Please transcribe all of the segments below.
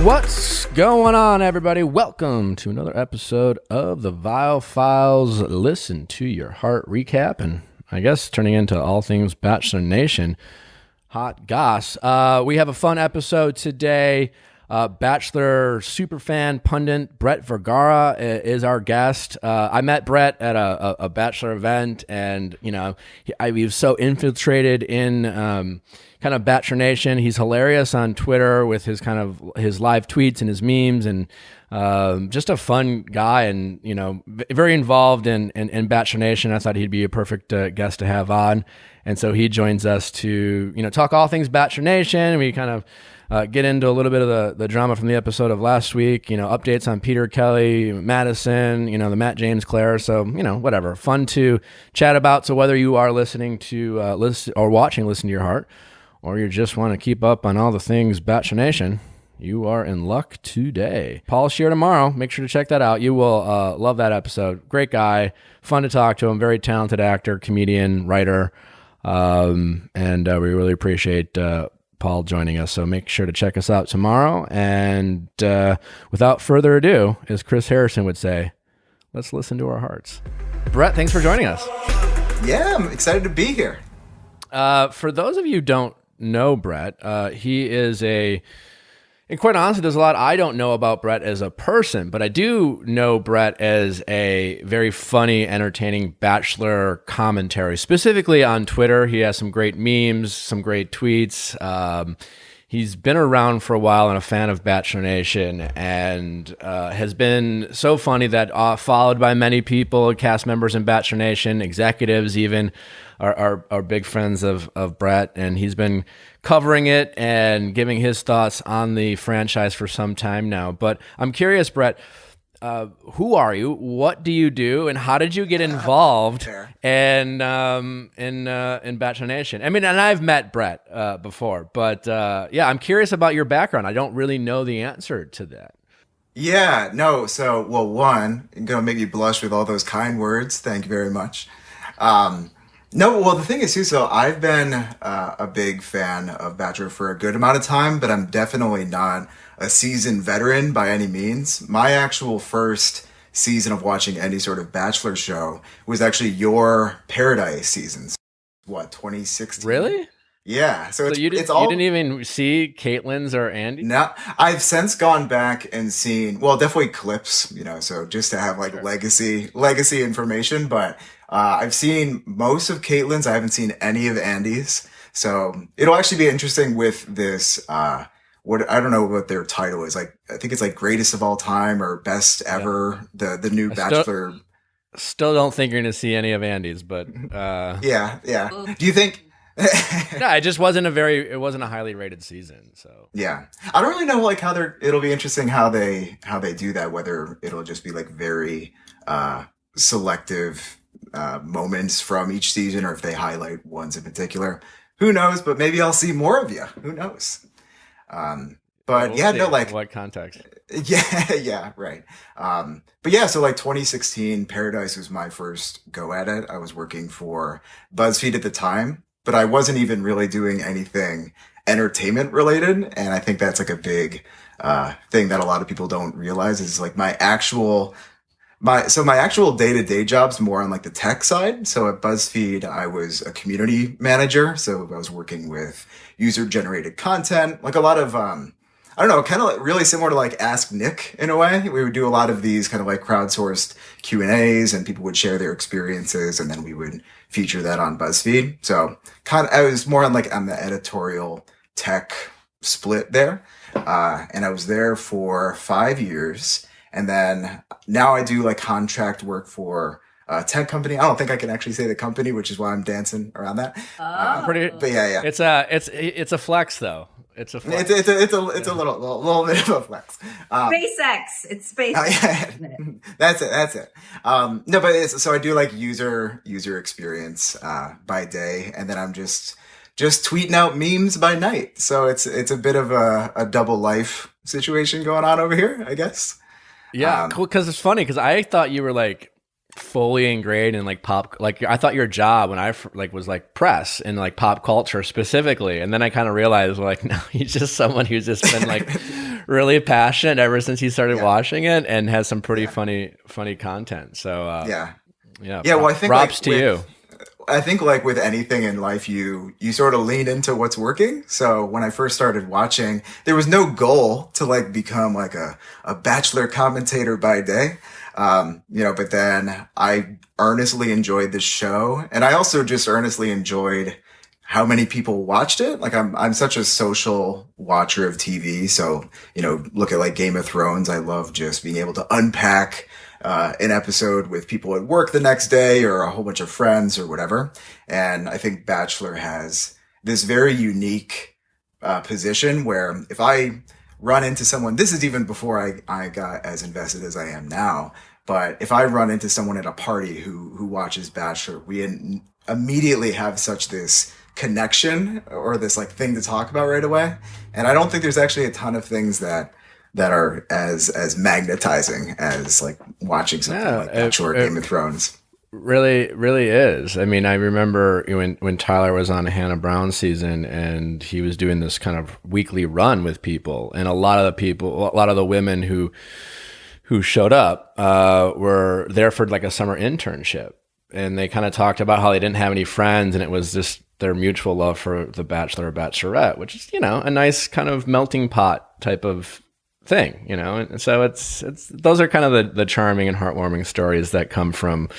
What's going on, everybody? Welcome to another episode of the Viall Files Listen to Your Heart recap, and I guess turning into all things Bachelor Nation hot goss. We have a fun episode today. Bachelor superfan pundit Brett Vergara is our guest. I met Brett at a Bachelor event, and he was so infiltrated in kind of Bachelor Nation. He's hilarious on Twitter with his live tweets and his memes, and just a fun guy, and very involved in Bachelor Nation. I thought he'd be a perfect guest to have on, and so he joins us to talk all things Bachelor Nation. We kind of get into a little bit of the drama from the episode of last week, updates on Peter, Kelley, Madison, the Matt James, Clare. So, whatever. Fun to chat about. So whether you are listening to listen or watching Listen to Your Heart, or you just want to keep up on all the things Bachelor Nation, you are in luck today. Paul's here tomorrow. Make sure to check that out. You will love that episode. Great guy. Fun to talk to him. Very talented actor, comedian, writer. And we really appreciate Paul joining us. So make sure to check us out tomorrow. And without further ado, as Chris Harrison would say, let's listen to our hearts. Brett, thanks for joining us. Yeah, I'm excited to be here. For those of you who don't know Brett, he is and quite honestly, there's a lot I don't know about Brett as a person, but I do know Brett as a very funny, entertaining Bachelor commentary. Specifically on Twitter, he has some great memes, some great tweets. He's been around for a while and a fan of Bachelor Nation, and has been so funny that followed by many people, cast members in Bachelor Nation, executives even, are big friends of Brett, and he's been covering it and giving his thoughts on the franchise for some time now. But I'm curious, Brett, who are you? What do you do? And how did you get involved in Bachelor Nation? I mean, and I've met Brett before, but I'm curious about your background. I don't really know the answer to that. Yeah, no. So, one, I'm going to make you blush with all those kind words. Thank you very much. No, well, the thing is, too, so I've been a big fan of Bachelor for a good amount of time, but I'm definitely not a seasoned veteran by any means. My actual first season of watching any sort of Bachelor show was actually your Paradise seasons. What, 2016? Really? Yeah. So you didn't even see Caitlin's or Andy? No, I've since gone back and seen, definitely clips, so just to have legacy information, but I've seen most of Caitlin's. I haven't seen any of Andy's. So it'll actually be interesting with this, I don't know what their title is. I think it's Greatest of All Time or Best Ever, the new Bachelor. Still don't think you're going to see any of Andy's, but yeah. Do you think? No, it wasn't a highly rated season. So yeah, I don't really know it'll be interesting how they do that, whether it'll just be very selective moments from each season, or if they highlight ones in particular. Who knows? But maybe I'll see more of you. Who knows? What context? Yeah, right. But yeah, so 2016 Paradise was my first go at it. I was working for BuzzFeed at the time, but I wasn't even really doing anything entertainment related. And I think that's a big thing that a lot of people don't realize is my actual day-to-day job's more on the tech side. So at BuzzFeed, I was a community manager. So I was working with user-generated content, a lot of, really similar to Ask Nick in a way. We would do a lot of these crowdsourced Q&As, and people would share their experiences, and then we would feature that on BuzzFeed. So I was more on the editorial tech split there. And I was there for 5 years. And then now I do contract work for a tech company. I don't think I can actually say the company, which is why I'm dancing around that. But yeah. It's a flex though. It's a flex. It's a little bit of a flex. SpaceX. It's SpaceX. That's it. No, but so I do user experience by day, and then I'm just tweeting out memes by night. So it's a bit of a double life situation going on over here, I guess. Yeah, cool. Because it's funny because I thought you were fully ingrained in pop, I thought your job when I was press and pop culture specifically, and then I kind of realized no, he's just someone who's just been really passionate ever since he started watching it, and has some pretty funny content. So yeah. Well, I think props to you. I think like with anything in life, you sort of lean into what's working. So when I first started watching, there was no goal to like become like a Bachelor commentator by day. But then I earnestly enjoyed the show, and I also just earnestly enjoyed how many people watched it. Like I'm such a social watcher of TV. So, look at like Game of Thrones. I love just being able to unpack an episode with people at work the next day or a whole bunch of friends or whatever. And I think Bachelor has this very unique position where if I run into someone, this is even before I got as invested as I am now, but if I run into someone at a party who watches Bachelor, we immediately have such this connection or this like thing to talk about right away. And I don't think there's actually a ton of things that are as magnetizing as like watching something like Bachelor or Game of Thrones. Really, really is. I mean, I remember when Tyler was on Hannah Brown's season, and he was doing this kind of weekly run with people, and a lot of the women who showed up were there for like a summer internship, and they kind of talked about how they didn't have any friends, and it was just their mutual love for the Bachelor or Bachelorette, which is a nice kind of melting pot type of thing, and so it's those are kind of the charming and heartwarming stories that come from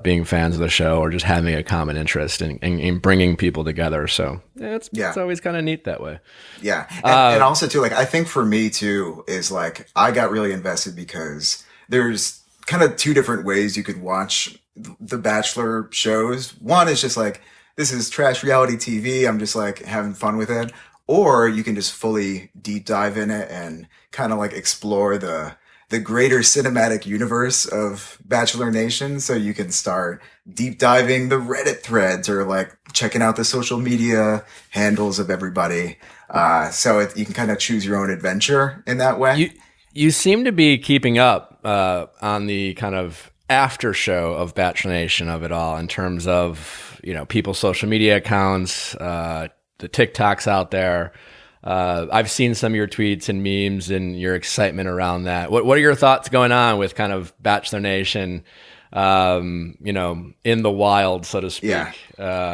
being fans of the show or just having a common interest in bringing people together. So it's always kind of neat that way. Yeah, and also too, like I think for me too is like I got really invested because there's kind of two different ways you could watch the Bachelor shows. One is just like, this is trash reality TV. I'm just like having fun with it. Or you can just fully deep dive in it and kind of like explore the greater cinematic universe of Bachelor Nation. So you can start deep diving the Reddit threads or like checking out the social media handles of everybody. You can kind of choose your own adventure in that way. You seem to be keeping up on the kind of after show of Bachelor Nation of it all in terms of, people's social media accounts, the TikToks out there. I've seen some of your tweets and memes and your excitement around that. What are your thoughts going on with kind of Bachelor Nation, in the wild, so to speak? Yeah.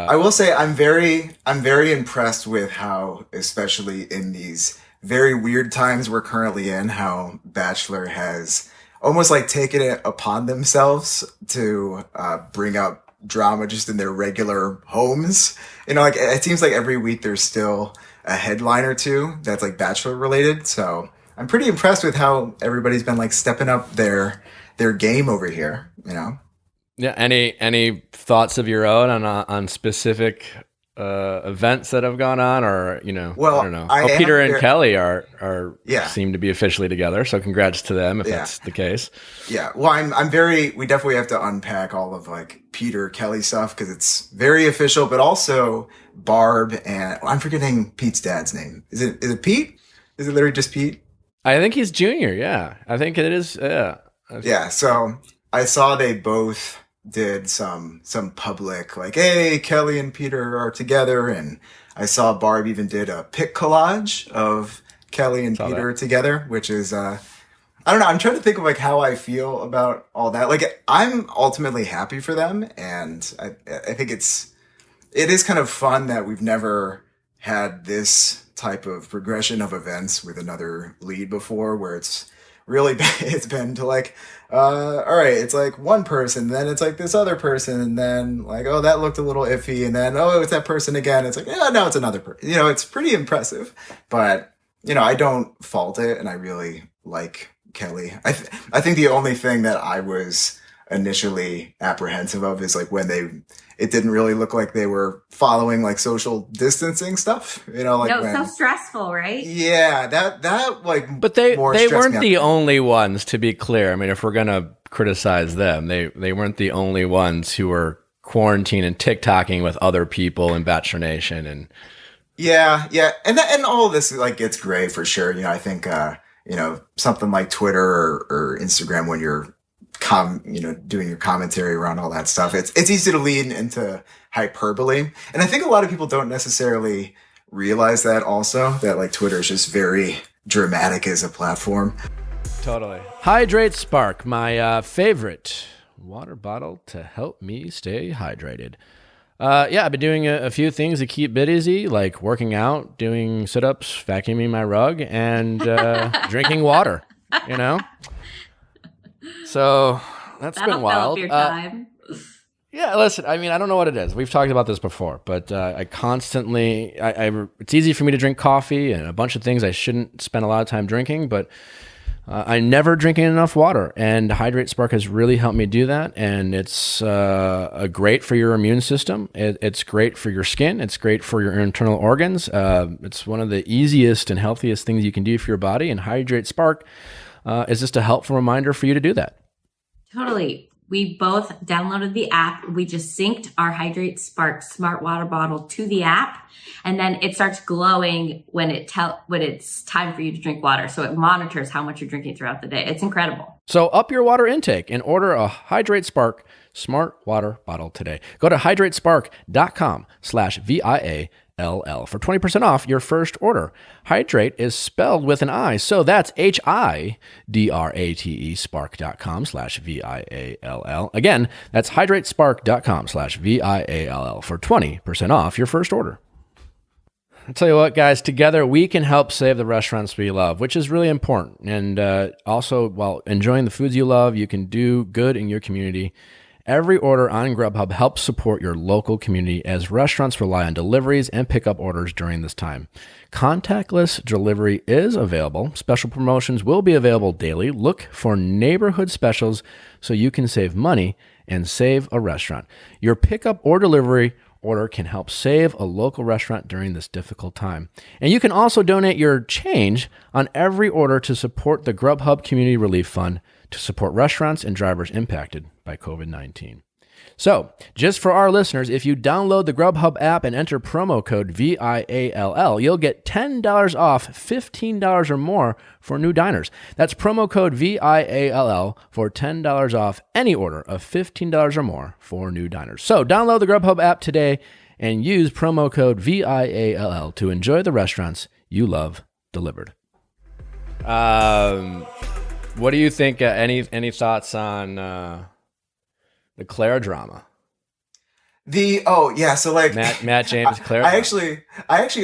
I will say I'm very impressed with how, especially in these very weird times we're currently in, how Bachelor has almost like taken it upon themselves to bring up drama just in their regular homes. Like it seems like every week there's still a headline or two that's like Bachelor related. So I'm pretty impressed with how everybody's been like stepping up their game over here, Yeah. Any thoughts of your own on specific events that have gone on, or well, I don't know. Peter and Kelley are seem to be officially together, so congrats to them if that's the case. Yeah, well, we definitely have to unpack all of like Peter Kelley stuff because it's very official, but also Barb and I'm forgetting Pete's dad's name. Is it Pete? Is it literally just Pete? I think he's Junior. Yeah, I think it is. Yeah. Yeah. So I saw they both did some public like, hey, Kelley and Peter are together, and I saw Barb even did a pic collage of Kelley and Peter together, which is I don't know, I'm trying to think of like how I feel about all that. Like I'm ultimately happy for them, and I think it is kind of fun that we've never had this type of progression of events with another lead before, where it's really it's been to like all right, it's like one person, then it's like this other person, and then like, oh, that looked a little iffy, and then oh, it's that person again. It's like, yeah, no, it's another person. It's pretty impressive, but I don't fault it, and I really like Kelley. I think the only thing that I was initially apprehensive of is like when it didn't really look like they were following like social distancing stuff, like no, so stressful, right? Yeah, that like, but they weren't the only ones, to be clear. I mean, if we're gonna criticize them, they weren't the only ones who were quarantining and TikToking with other people in Bachelor Nation, and yeah, and all of this like gets gray for sure. I think something like Twitter or Instagram, when you're doing your commentary around all that stuff, it's easy to lean into hyperbole. And I think a lot of people don't necessarily realize that also, that like Twitter is just very, dramatic as a platform. Totally. Hydrate Spark, my favorite water bottle to help me stay hydrated. I've been doing a few things to keep busy, like working out, doing sit-ups, vacuuming my rug, and drinking water, So that's That'll been wild. Fill up your time. Yeah, listen, I mean, I don't know what it is. We've talked about this before, but I constantly, it's easy for me to drink coffee and a bunch of things I shouldn't spend a lot of time drinking, but I'm never drinking enough water, and Hydrate Spark has really helped me do that, and it's great for your immune system. It's great for your skin. It's great for your internal organs. It's one of the easiest and healthiest things you can do for your body, and Hydrate Spark is just a helpful reminder for you to do that. Totally. We both downloaded the app. We just synced our Hydrate Spark smart water bottle to the app, and then it starts glowing when it's time for you to drink water. So it monitors how much you're drinking throughout the day. It's incredible. So up your water intake and order a Hydrate Spark smart water bottle today. Go to hydratespark.com/VIALL for 20% off your first order. Hydrate is spelled with an I, so that's HIDRATE spark.com/VIALL. Again, that's hydratespark.com/VIALL for 20% off your first order. I'll tell you what, guys, together we can help save the restaurants we love, which is really important. And also, while enjoying the foods you love, you can do good in your community. Every order on Grubhub helps support your local community as restaurants rely on deliveries and pickup orders during this time. Contactless delivery is available. Special promotions will be available daily. Look for neighborhood specials so you can save money and save a restaurant. Your pickup or delivery order can help save a local restaurant during this difficult time. And you can also donate your change on every order to support the Grubhub Community Relief Fund to support restaurants and drivers impacted by COVID-19. So, just for our listeners, if you download the Grubhub app and enter promo code VIALL, you'll get $10 off $15 or more for new diners. That's promo code VIALL for $10 off any order of $15 or more for new diners. So, download the Grubhub app today and use promo code VIALL to enjoy the restaurants you love delivered. What do you think? Any thoughts on the Clare drama? So like Matt James, Clare. I actually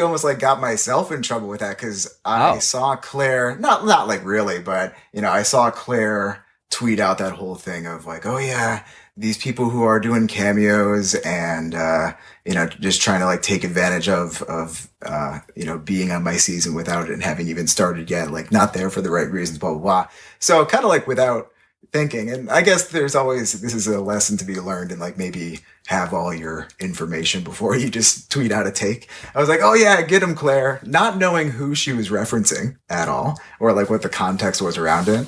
almost like got myself in trouble with that because I saw Clare, not like really, but I saw Clare tweet out that whole thing of like, oh yeah, these people who are doing cameos and just trying to like take advantage of being on my season without it and having even started yet, like not there for the right reasons, blah blah blah. So kind of like without thinking, and I guess this is a lesson to be learned, and like maybe have all your information before you just tweet out a take. I was like, oh yeah, get him, Clare, not knowing who she was referencing at all or like what the context was around it.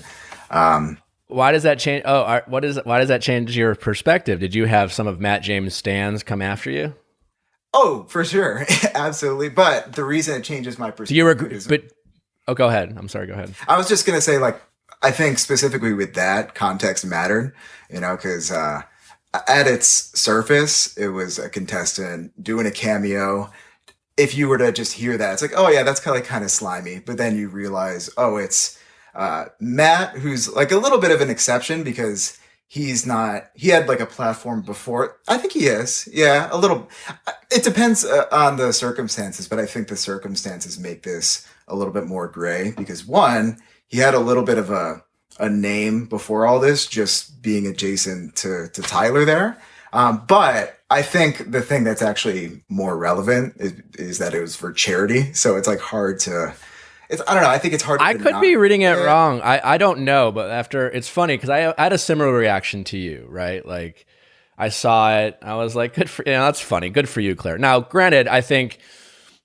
Why does that change? Why does that change your perspective? Did you have some of Matt James' stans come after you? Oh, for sure. Absolutely. But the reason it changes my perspective go ahead. I'm sorry. Go ahead. I was just going to say, like, I think specifically with that, context mattered, because at its surface, it was a contestant doing a cameo. If you were to just hear that, it's like, oh yeah, that's kind of slimy. But then you realize, oh, it's Matt, who's like a little bit of an exception because he had like a platform before. I think he is. Yeah, a little. It depends on the circumstances, but I think the circumstances make this a little bit more gray because one, he had a little bit of a name before all this, just being adjacent to Tyler there. But I think the thing that's actually more relevant is that it was for charity. So it's like hard to, I don't know. I think it's hard to I could be reading it wrong. I don't know, but it's funny because I had a similar reaction to you, right? Like I saw it. I was like, that's funny. Good for you, Clare. Now, granted, I think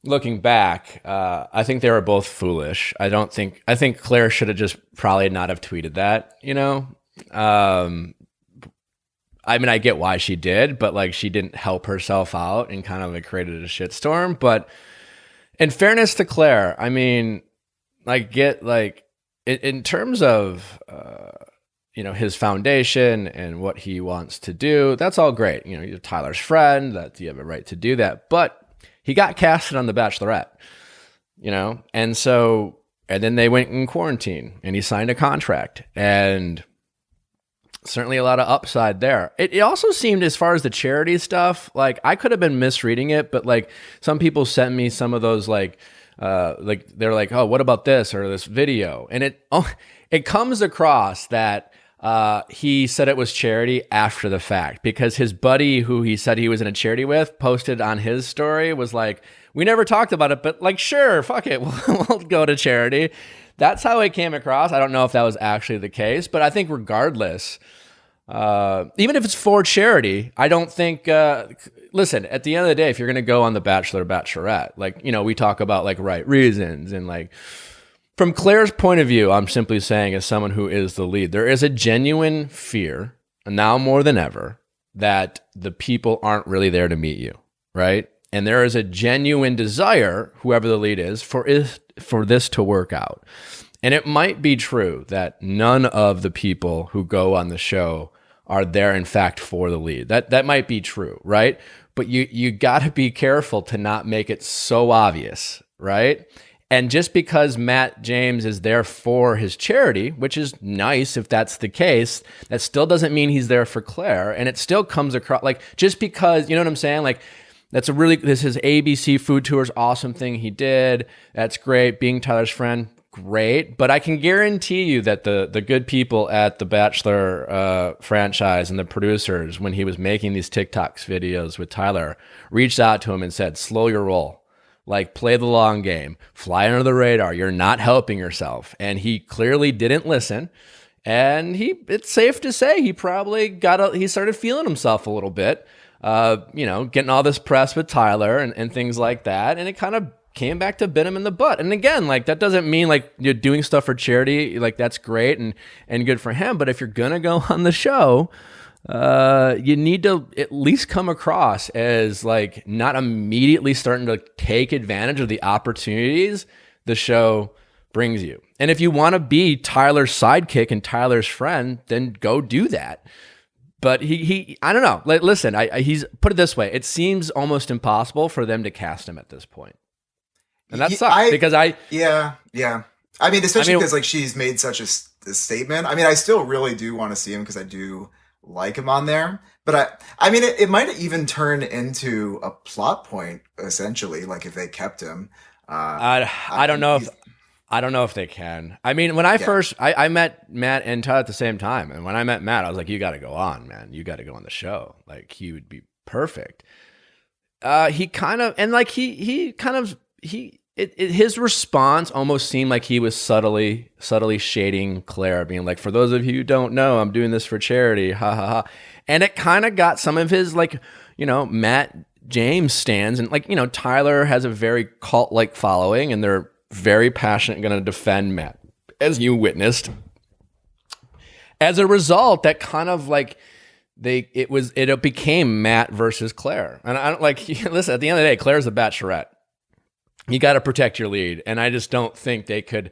looking back, I think they were both foolish. I think Clare should have just probably not have tweeted that, I mean, I get why she did, but like she didn't help herself out and kind of like created a shitstorm. But in fairness to Clare, I mean, in terms of, his foundation and what he wants to do, that's all great. You're Tyler's friend, that you have a right to do that. But he got casted on The Bachelorette, and so And then they went in quarantine and he signed a contract, and certainly a lot of upside there. It also seemed, as far as the charity stuff, like I could have been misreading it, but like some people sent me some of those like they're like, oh, what about this or this video? And it comes across that he said it was charity after the fact, because his buddy who he said he was in a charity with posted on his story was like, we never talked about it, but like, sure, fuck it, we'll go to charity. That's how it came across. I don't know if that was actually the case, but I think regardless, even if it's for charity, I don't think, listen, at the end of the day, if you're going to go on The Bachelor or Bachelorette, like, you know, we talk about like right reasons, and like from Clare's point of view, I'm simply saying, as someone who is the lead, there is a genuine fear, now more than ever, that the people aren't really there to meet you, right? And there is a genuine desire, whoever the lead is, for this to work out. And it might be true that none of the people who go on the show are there, in fact, for the lead. That might be true, right? But you got to be careful to not make it so obvious, right? And just because Matt James is there for his charity, which is nice if that's the case, that still doesn't mean he's there for Clare. And it still comes across, like, just because, you know what I'm saying? Like, this is ABC Food Tour's awesome thing he did. That's great. Being Tyler's friend, great. But I can guarantee you that the good people at the Bachelor franchise and the producers, when he was making these TikToks videos with Tyler, reached out to him and said, slow your roll. Like, play the long game. Fly under the radar. You're not helping yourself. And he clearly didn't listen. And it's safe to say he probably he started feeling himself a little bit. Getting all this press with Tyler and things like that. And it kind of came back to bit him in the butt. And again, like, that doesn't mean like you're doing stuff for charity. Like, that's great and good for him. But if you're going to go on the show, you need to at least come across as like not immediately starting to take advantage of the opportunities the show brings you. And if you want to be Tyler's sidekick and Tyler's friend, then go do that. But he I don't know. Like, listen, he's put it this way. It seems almost impossible for them to cast him at this point. And that sucks because Yeah. I mean, especially because like she's made such a statement. I mean, I still really do want to see him because I do like him on there. But I mean, it might even turn into a plot point, essentially, like if they kept him. I don't know if they can. I mean, when I met Matt and Todd at the same time. And when I met Matt, I was like, you got to go on, man. You got to go on the show. Like, he would be perfect. His response almost seemed like he was subtly shading Clare, being like, for those of you who don't know, I'm doing this for charity. Ha ha ha. And it kind of got some of his, like, you know, Matt James stands. And like, you know, Tyler has a very cult-like following, and they're very passionate, going to defend Matt, as you witnessed. As a result, that kind of like it became Matt versus Clare. And I don't like, listen, at the end of the day, Clare's the Bachelorette. You got to protect your lead. And I just don't think they could,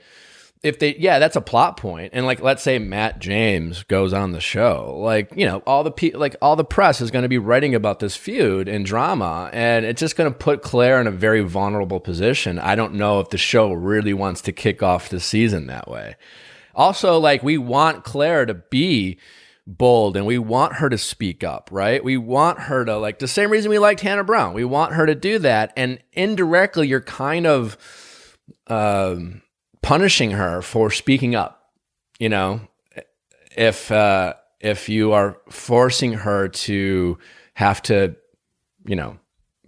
that's a plot point. And like, let's say Matt James goes on the show, like, you know, all the press is going to be writing about this feud and drama, and it's just going to put Clare in a very vulnerable position. I don't know if the show really wants to kick off the season that way. Also, like, we want Clare to be bold and we want her to speak up, right? We want her to, like, the same reason we liked Hannah Brown. We want her to do that. And indirectly, you're kind of punishing her for speaking up, you know, if you are forcing her to have to, you know,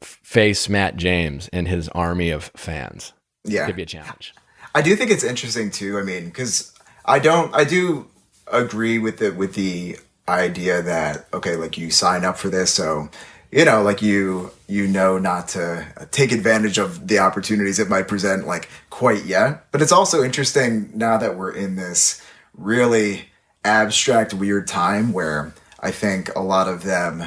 face Matt James and his army of fans. Yeah. Give you a challenge. I do think it's interesting too. I mean, because I do agree with the idea that, okay, like, you sign up for this, so, you know, like, you know not to take advantage of the opportunities it might present, like, quite yet. But it's also interesting now that we're in this really abstract, weird time where I think a lot of them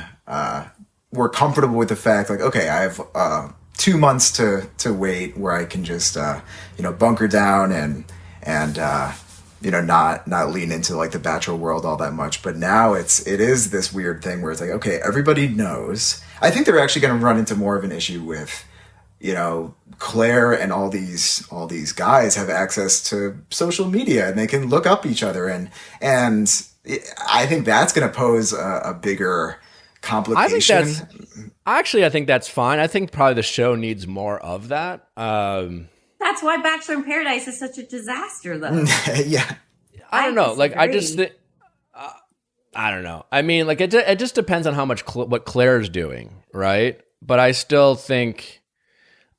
were comfortable with the fact, like, okay, I have 2 months to wait where I can just bunker down and not lean into, like, the Bachelor world all that much. But now it is this weird thing where it's like, okay, everybody knows. I think they're actually going to run into more of an issue with Claire and all these guys have access to social media and they can look up each other, and I think that's going to pose a bigger complication. I think that's fine. I think probably the show needs more of that. That's why Bachelor in Paradise is such a disaster, though. Yeah. I don't know. Like, I just think, I don't know. I mean, like, it just depends on how much what Claire's doing, right? But I still think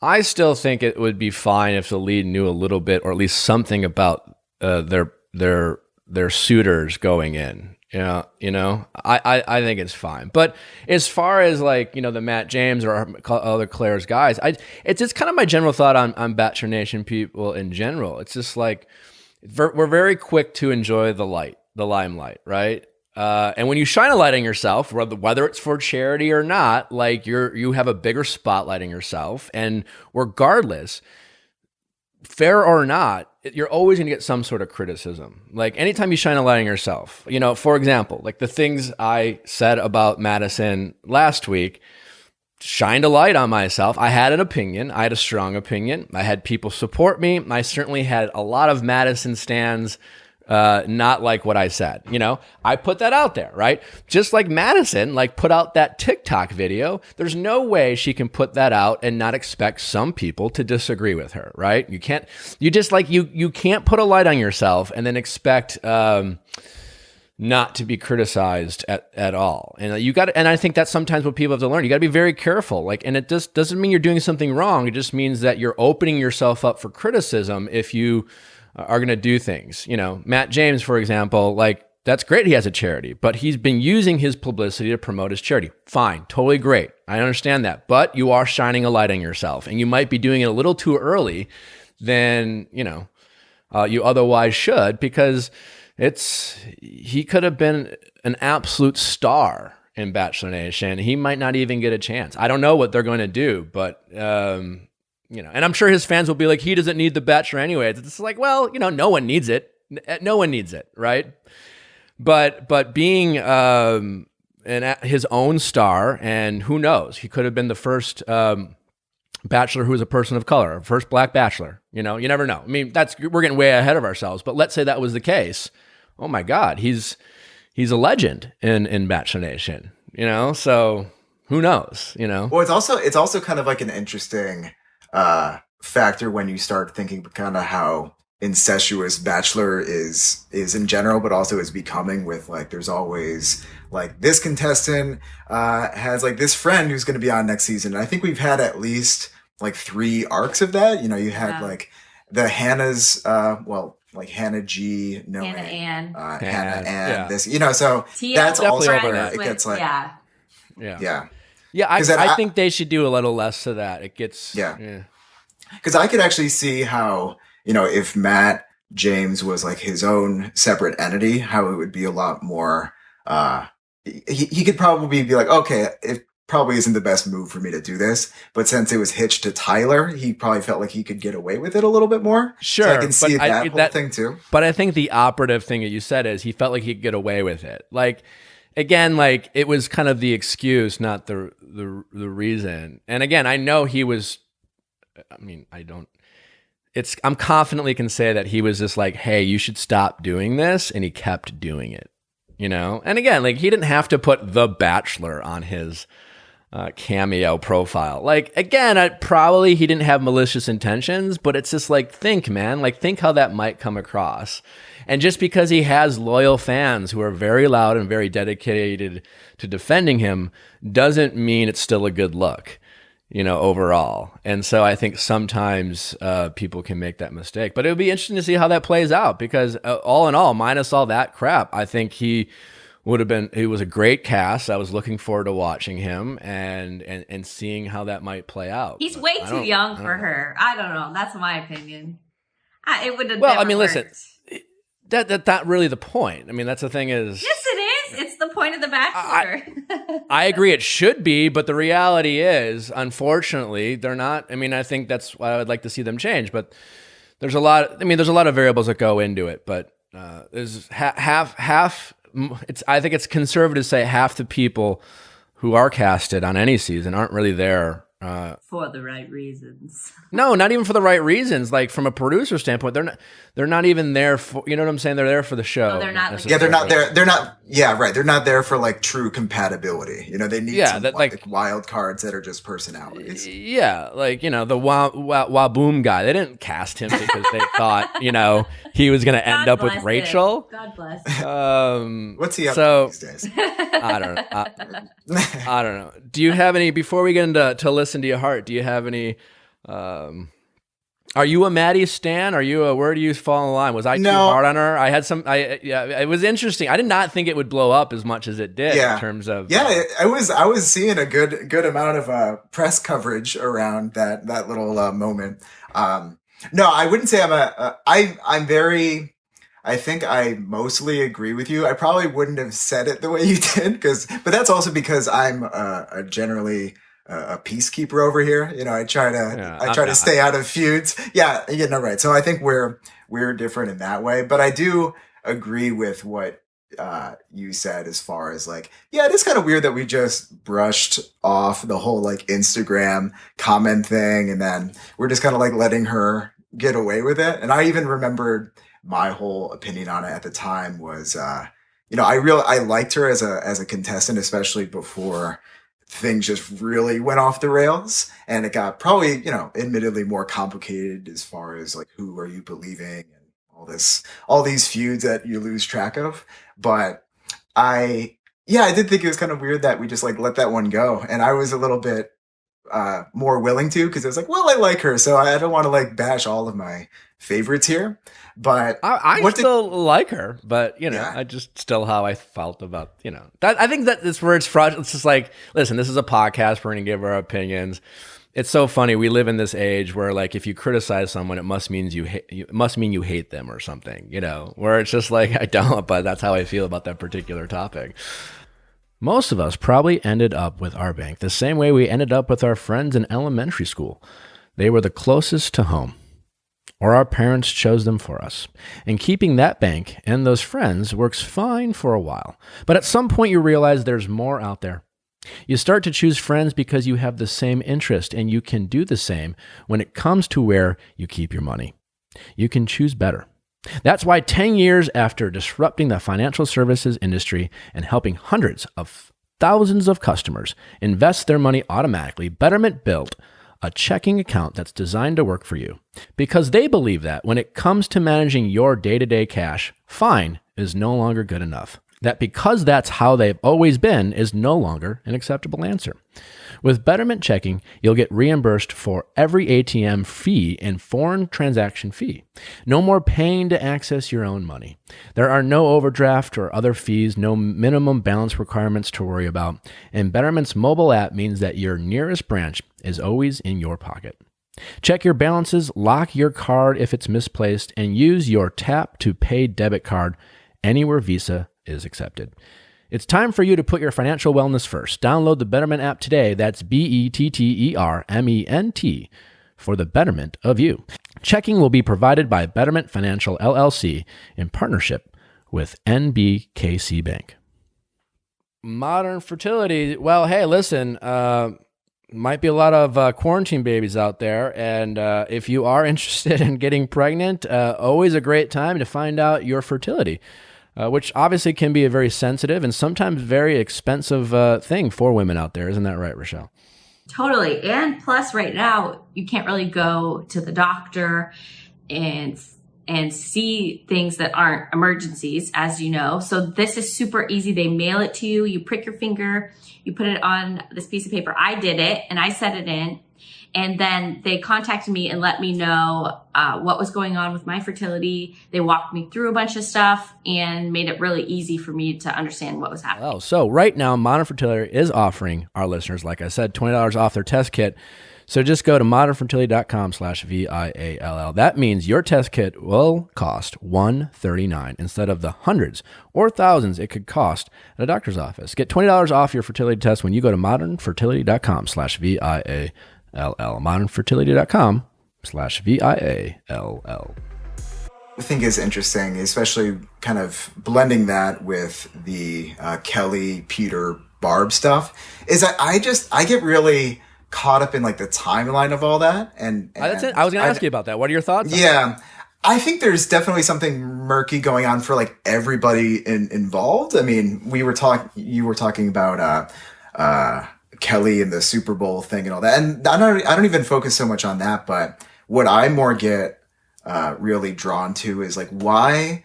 it would be fine if the lead knew a little bit, or at least something about their suitors going in. I think it's fine. But as far as like, the Matt James or other Claire's guys, it's just kind of my general thought on Bachelor Nation people in general. It's just like, we're very quick to enjoy the limelight, right? And when you shine a light on yourself, whether it's for charity or not, like you have a bigger spotlight on yourself, and regardless, fair or not, you're always going to get some sort of criticism. Like anytime you shine a light on yourself, for example, like the things I said about Madison last week, shined a light on myself. I had an opinion. I had a strong opinion. I had people support me. I certainly had a lot of Madison stans not like what I said. I put that out there, right? Just like Madison, like put out that TikTok video. There's no way she can put that out and not expect some people to disagree with her, right? You can't put a light on yourself and then expect not to be criticized at all. And and I think that's sometimes what people have to learn. You got to be very careful. Like, and it just doesn't mean you're doing something wrong. It just means that you're opening yourself up for criticism if you are going to do things. Matt James, for example, like that's great. He has a charity, but he's been using his publicity to promote his charity. Fine. Totally great. I understand that, but you are shining a light on yourself, and you might be doing it a little too early than, you otherwise should, because he could have been an absolute star in Bachelor Nation. He might not even get a chance. I don't know what they're going to do, but, and I'm sure his fans will be like, he doesn't need the Bachelor anyway. It's like, well, no one needs it. No one needs it, right? But being his own star, and who knows, he could have been the first Bachelor who was a person of color, first Black Bachelor. You never know. I mean, we're getting way ahead of ourselves. But let's say that was the case. Oh my God, he's a legend in Bachelor Nation. So who knows? Well, it's also kind of like an interesting factor when you start thinking kind of how incestuous Bachelor is in general, but also is becoming with like, there's always like this contestant has like this friend who's going to be on next season. And I think we've had at least like 3 arcs of that. You had like the Hannah's, like Hannah G, Hannah Ann, Hannah Ann, yeah. this, so Tia that's also over where it gets like, yeah. I think they should do a little less to that. It gets, because I could actually see how, if Matt James was like his own separate entity, how it would be a lot more, he could probably be like, okay, it probably isn't the best move for me to do this, but since it was hitched to Tyler, he probably felt like he could get away with it a little bit more. Sure. So I can see that whole thing too. But I think the operative thing that you said is he felt like he could get away with it. Like, again, like it was kind of the excuse, not the reason. And again, I know he was, I'm confidently can say that he was just like, hey, you should stop doing this. And he kept doing it, And again, like he didn't have to put The Bachelor on his cameo profile. Like, again, he didn't have malicious intentions, but it's just like, think how that might come across. And just because he has loyal fans who are very loud and very dedicated to defending him doesn't mean it's still a good look, overall. And so I think sometimes people can make that mistake, but it would be interesting to see how that plays out, because all in all, minus all that crap, I think he was a great cast. I was looking forward to watching him and seeing how that might play out. He's way too young for her. I don't know. That's my opinion. It would have listen, that's not really the point. That's the thing is... Yes, it is. It's the point of The Bachelor. I agree it should be, but the reality is, unfortunately, they're not. I think that's why I would like to see them change, but there's a lot of variables that go into it, but there's half I think it's conservative to say half the people who are casted on any season aren't really there For the right reasons. No, not even for the right reasons. Like from a producer standpoint, they're not even there for, you know what I'm saying? They're there for the show. Oh, they're not like, yeah, they're not there. They're not. Yeah, right. They're not there for like true compatibility. You know, they need some like wild cards that are just personalities. Yeah, like, you know, the Wah Boom guy. They didn't cast him because they thought, you know, he was going to end up with Rachel. God bless. What's he up to these days? I don't know. I don't know. Do you have any, before we get into to listen to your heart, do you have any, are you a Maddie stan? Where do you fall in the line? Was I too hard on her? It was interesting. I did not think it would blow up as much as it did in terms of. Yeah, I was seeing a good amount of press coverage around that little moment. No, I wouldn't say I'm very, I think I mostly agree with you. I probably wouldn't have said it the way you did, but that's also because I'm generally a peacekeeper over here. You know, I try to stay out of feuds. Yeah, right. So I think we're different in that way, but I do agree with what you said as far as like, yeah, it is kind of weird that we just brushed off the whole like Instagram comment thing, and then we're just kind of like letting her get away with it. And I even remembered my whole opinion on it at the time was, I liked her as a contestant, especially before things just really went off the rails, and it got probably, admittedly more complicated as far as like, who are you believing and all these feuds that you lose track of. But I did think it was kind of weird that we just like let that one go. And I was a little bit more willing to, because it was like, well, I like her, so I don't want to like bash all of my favorites here. But I still like her, but I just still how I felt about that. I think that it's where it's just like, listen, this is a podcast, we're gonna give our opinions. It's so funny. We live in this age where like if you criticize someone, it must mean you hate them or something. Where it's just like, I don't, but that's how I feel about that particular topic. Most of us probably ended up with our bank the same way we ended up with our friends in elementary school. They were the closest to home, or our parents chose them for us. And keeping that bank and those friends works fine for a while. But at some point you realize there's more out there. You start to choose friends because you have the same interest, and you can do the same when it comes to where you keep your money. You can choose better. That's why 10 years after disrupting the financial services industry and helping hundreds of thousands of customers invest their money automatically, Betterment built a checking account that's designed to work for you. Because they believe that when it comes to managing your day-to-day cash, fine is no longer good enough. That because that's how they've always been is no longer an acceptable answer. With Betterment Checking, you'll get reimbursed for every ATM fee and foreign transaction fee. No more paying to access your own money. There are no overdraft or other fees, no minimum balance requirements to worry about, and Betterment's mobile app means that your nearest branch is always in your pocket. Check your balances, lock your card if it's misplaced, and use your Tap to Pay debit card anywhere Visa is accepted. It's time for you to put your financial wellness first. Download the Betterment app today. That's BetterMent for the betterment of you. Checking will be provided by Betterment Financial LLC in partnership with NBKC Bank. Modern fertility. Well, hey, listen, might be a lot of quarantine babies out there. And if you are interested in getting pregnant, always a great time to find out your fertility. Which obviously can be a very sensitive and sometimes very expensive thing for women out there. Isn't that right, Rochelle? Totally. And plus right now, you can't really go to the doctor and see things that aren't emergencies, as you know. So this is super easy. They mail it to you. You prick your finger, you put it on this piece of paper. I did it and I set it in. And then they contacted me and let me know what was going on with my fertility. They walked me through a bunch of stuff and made it really easy for me to understand what was happening. Well, so right now, Modern Fertility is offering our listeners, like I said, $20 off their test kit. So just go to modernfertility.com/VIALL. That means your test kit will cost $139 instead of the hundreds or thousands it could cost at a doctor's office. Get $20 off your fertility test when you go to modernfertility.com/VIALL. modernfertility.com/VIALL. I think is interesting, especially kind of blending that with the Kelley, Peter, Barb stuff, is that I get really caught up in like the timeline of all that. And That's it. I was going to ask you about that. What are your thoughts? Yeah. I think there's definitely something murky going on for like everybody involved. I mean, you were talking about Kelley and the Super Bowl thing and all that. And I don't even focus so much on that, but what I more get really drawn to is like why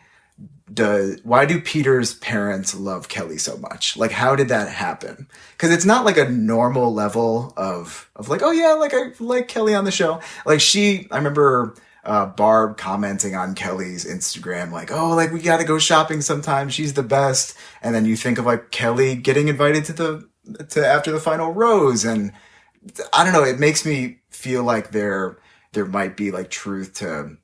do Peter's parents love Kelley so much? Like, how did that happen? Because it's not like a normal level of like, oh yeah, like I like Kelley on the show. Like I remember Barb commenting on Kelley's Instagram, like, oh, like we got to go shopping sometime. She's the best. And then you think of like Kelley getting invited to after the final rose. And I don't know, it makes me feel like there might be like truth to,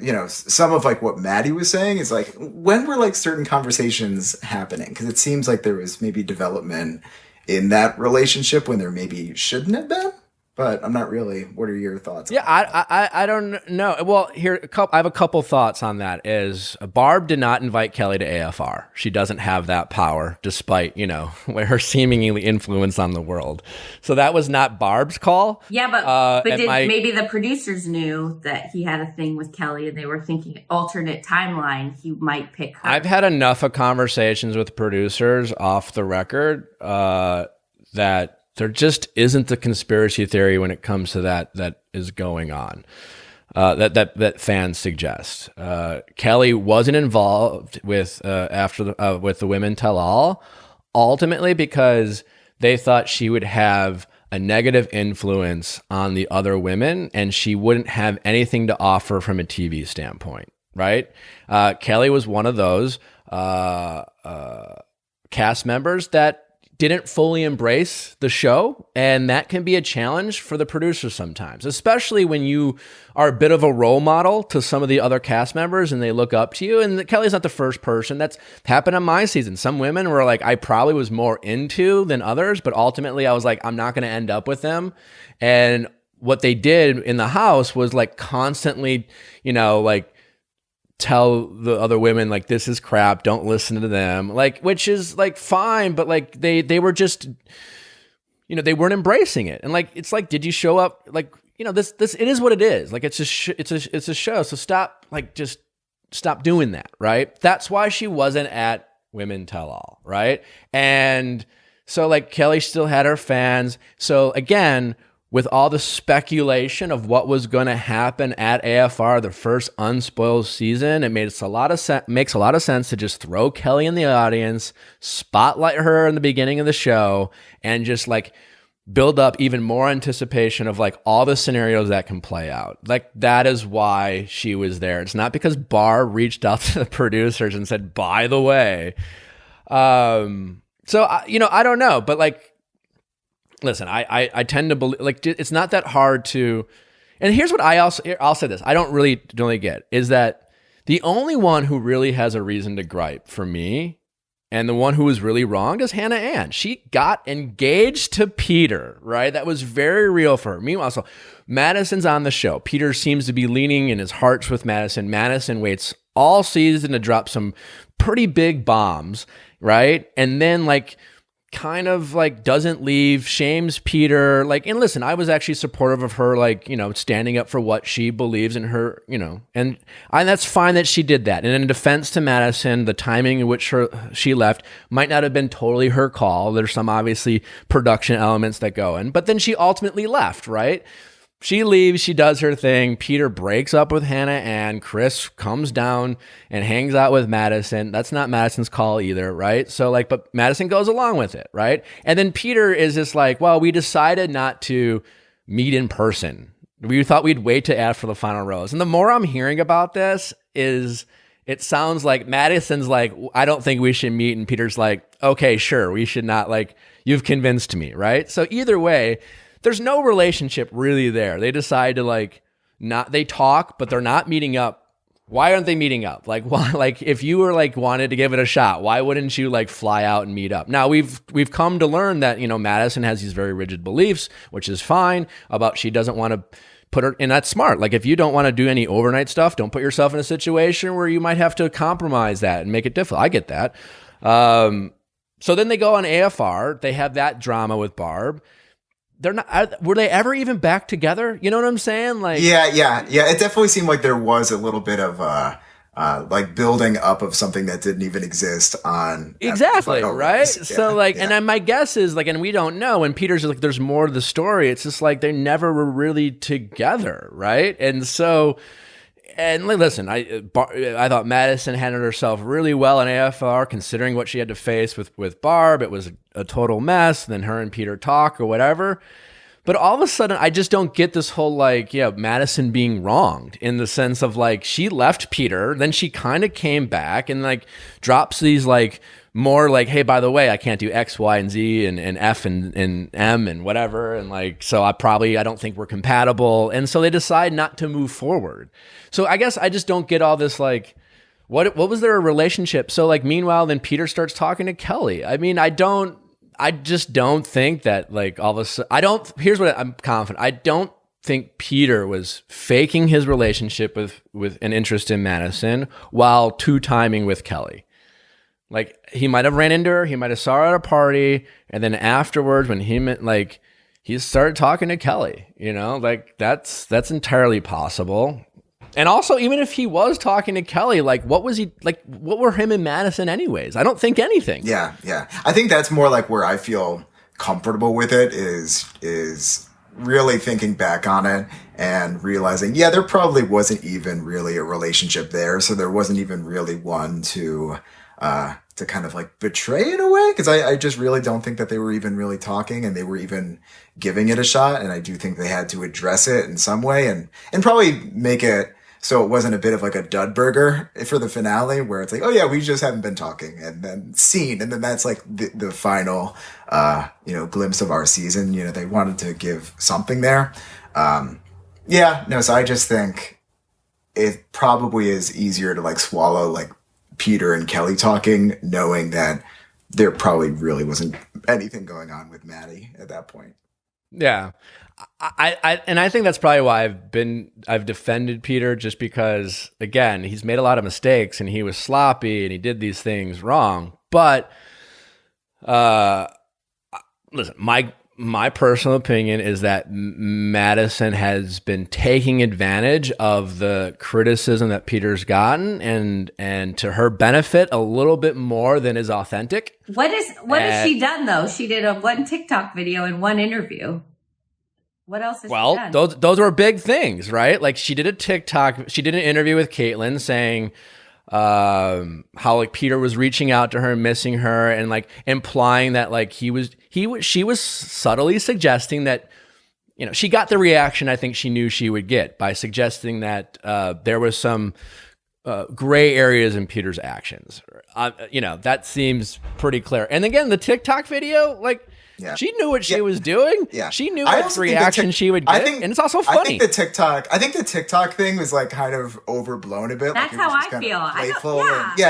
you know, some of like what Maddie was saying is like, when were like certain conversations happening? Because it seems like there was maybe development in that relationship when there maybe shouldn't have been. But I'm not really. What are your thoughts? Yeah, I don't know. Well, I have a couple thoughts on that. Is Barb did not invite Kelley to AFR. She doesn't have that power, despite, you know, her seemingly influence on the world. So that was not Barb's call. Yeah, but maybe the producers knew that he had a thing with Kelley, and they were thinking alternate timeline. He might pick her. I've had enough of conversations with producers off the record that there just isn't the conspiracy theory when it comes to that is going on. That fans suggest. Kelley wasn't involved with the Women Tell All, ultimately because they thought she would have a negative influence on the other women, and she wouldn't have anything to offer from a TV standpoint. Right? Kelley was one of those cast members that didn't fully embrace the show, and that can be a challenge for the producers sometimes, especially when you are a bit of a role model to some of the other cast members and they look up to you. And Kelley's not the first person. That's happened on my season. Some women were like, I probably was more into than others, but ultimately I was like, I'm not going to end up with them. And what they did in the house was like constantly, you know, like tell the other women like, this is crap, don't listen to them, like, which is like fine, but like they were just, you know, they weren't embracing it. And like, it's like, did you show up? Like, you know, this it is what it is. Like, it's a show, so just stop doing that. Right? That's why she wasn't at Women Tell All, right? And so like Kelley still had her fans. So again, with all the speculation of what was going to happen at AFR, the first unspoiled season, it makes a lot of sense to just throw Kelley in the audience, spotlight her in the beginning of the show, and just like build up even more anticipation of like all the scenarios that can play out. Like, that is why she was there. It's not because Barb reached out to the producers and said, by the way. So, you know, I don't know, but like, listen, I tend to believe, like, it's not that hard to, and here's what I'll say this, I don't really get, is that the only one who really has a reason to gripe for me, and the one who was really wronged, is Hannah Ann. She got engaged to Peter, right? That was very real for her. Meanwhile, so Madison's on the show. Peter seems to be leaning in his hearts with Madison. Madison waits all season to drop some pretty big bombs, right? And then like, kind of like doesn't leave, shames Peter, like, and listen, I was actually supportive of her, like, you know, standing up for what she believes in her, you know, and that's fine that she did that. And in defense to Madison, the timing in which she left might not have been totally her call. There's some obviously production elements that go in, but then she ultimately left, right? She leaves, she does her thing. Peter breaks up with Hannah Ann. Chris comes down and hangs out with Madison. That's not Madison's call either, right? So like, but Madison goes along with it, right? And then Peter is just like, well, we decided not to meet in person. We thought we'd wait to ask for the final rose. And the more I'm hearing about this is, it sounds like Madison's like, I don't think we should meet. And Peter's like, okay, sure, we should not, like, you've convinced me, right? So either way, there's no relationship really there. They decide to like they talk, but they're not meeting up. Why aren't they meeting up? Like, why? Like, if you were like wanted to give it a shot, why wouldn't you like fly out and meet up? Now we've come to learn that, you know, Madison has these very rigid beliefs, which is fine, about she doesn't want to put her, and that's smart. Like, if you don't want to do any overnight stuff, don't put yourself in a situation where you might have to compromise that and make it difficult. I get that. So then they go on AFR. They have that drama with Barb. they're not. Were they ever even back together? You know what I'm saying? Like, yeah. It definitely seemed like there was a little bit of like building up of something that didn't even exist on exactly right. Race. So like, and then my guess is like, and we don't know. And Peter's like, there's more to the story. It's just like they never were really together, right? And so. And listen, I thought Madison handled herself really well in AFR, considering what she had to face with Barb. It was a total mess. Then her and Peter talk or whatever. But all of a sudden, I just don't get this whole like, Madison being wronged in the sense of like she left Peter, then she kind of came back and like drops these like more like, hey, by the way, I can't do X, Y, and Z and F and M and whatever. And like, so I don't think we're compatible. And so they decide not to move forward. So I guess I just don't get all this like, what was their relationship? So like, meanwhile, then Peter starts talking to Kelley. I mean, I just don't think that like all of a sudden, here's what I'm confident. I don't think Peter was faking his relationship with an interest in Madison while two-timing with Kelley. Like he might have ran into her, he might have saw her at a party, and then afterwards when he started talking to Kelley, like that's entirely possible. And also, even if he was talking to Kelley, like what were him and Madison anyways? I don't think anything. Yeah. I think that's more like where I feel comfortable with it is really thinking back on it and realizing, there probably wasn't even really a relationship there. So there wasn't even really one to kind of like betray in a way. Cause I just really don't think that they were even really talking and they were even giving it a shot. And I do think they had to address it in some way and probably make it so it wasn't a bit of like a dud burger for the finale where it's like, oh yeah, we just haven't been talking and then scene. And then that's like the final, glimpse of our season. They wanted to give something there. So I just think it probably is easier to like swallow like Peter and Kelley talking, knowing that there probably really wasn't anything going on with Maddie at that point. Yeah. I think that's probably why I've defended Peter, just because again, he's made a lot of mistakes and he was sloppy and he did these things wrong. But listen, my personal opinion is that Madison has been taking advantage of the criticism that Peter's gotten and to her benefit a little bit more than is authentic. What has she done though? She did one TikTok video and one interview. What else has she done? Those were big things, right? Like she did an interview with Caitlyn saying how like Peter was reaching out to her, missing her, and like implying that like she was subtly suggesting that, she got the reaction I think she knew she would get by suggesting that there was some gray areas in Peter's actions. That seems pretty clear. And again, the TikTok video, like, she knew what she was doing. Yeah. She knew what reaction she would get. And it's also funny. I think the TikTok thing was like kind of overblown a bit. That's like how I feel. Playful.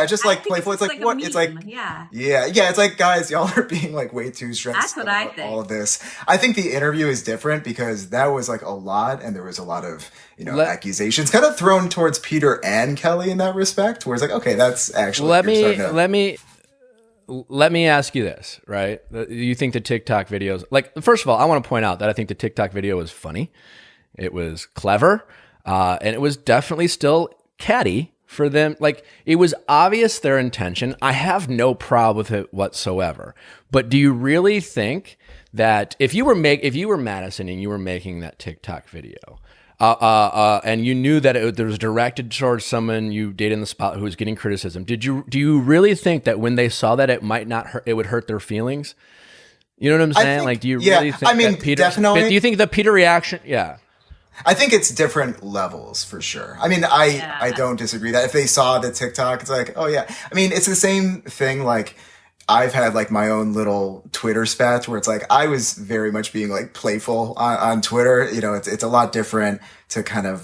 Just like playful. It's like what? It's like, yeah. It's like, guys, y'all are being like way too stressed. That's what I think. All of this. I think the interview is different because that was like a lot and there was a lot of, accusations kind of thrown towards Peter and Kelley in that respect, where it's like, okay, that's actually, let me ask you this, right? You think the TikTok videos, like, first of all, I want to point out that I think the TikTok video was funny. It was clever. And it was definitely still catty for them. Like, it was obvious their intention. I have no problem with it whatsoever. But do you really think that if you were Madison and you were making that TikTok video, and you knew that it was directed towards someone you dated in the spot who was getting criticism, do you really think that when they saw that it would hurt their feelings? You know what I'm saying? Like, do you really think that Peter, definitely. Do you think the Peter reaction? Yeah. I think it's different levels for sure. I mean, I don't disagree that if they saw the TikTok, it's like, oh yeah. I mean, it's the same thing. Like, I've had like my own little Twitter spats where it's like I was very much being like playful on Twitter. It's a lot different to kind of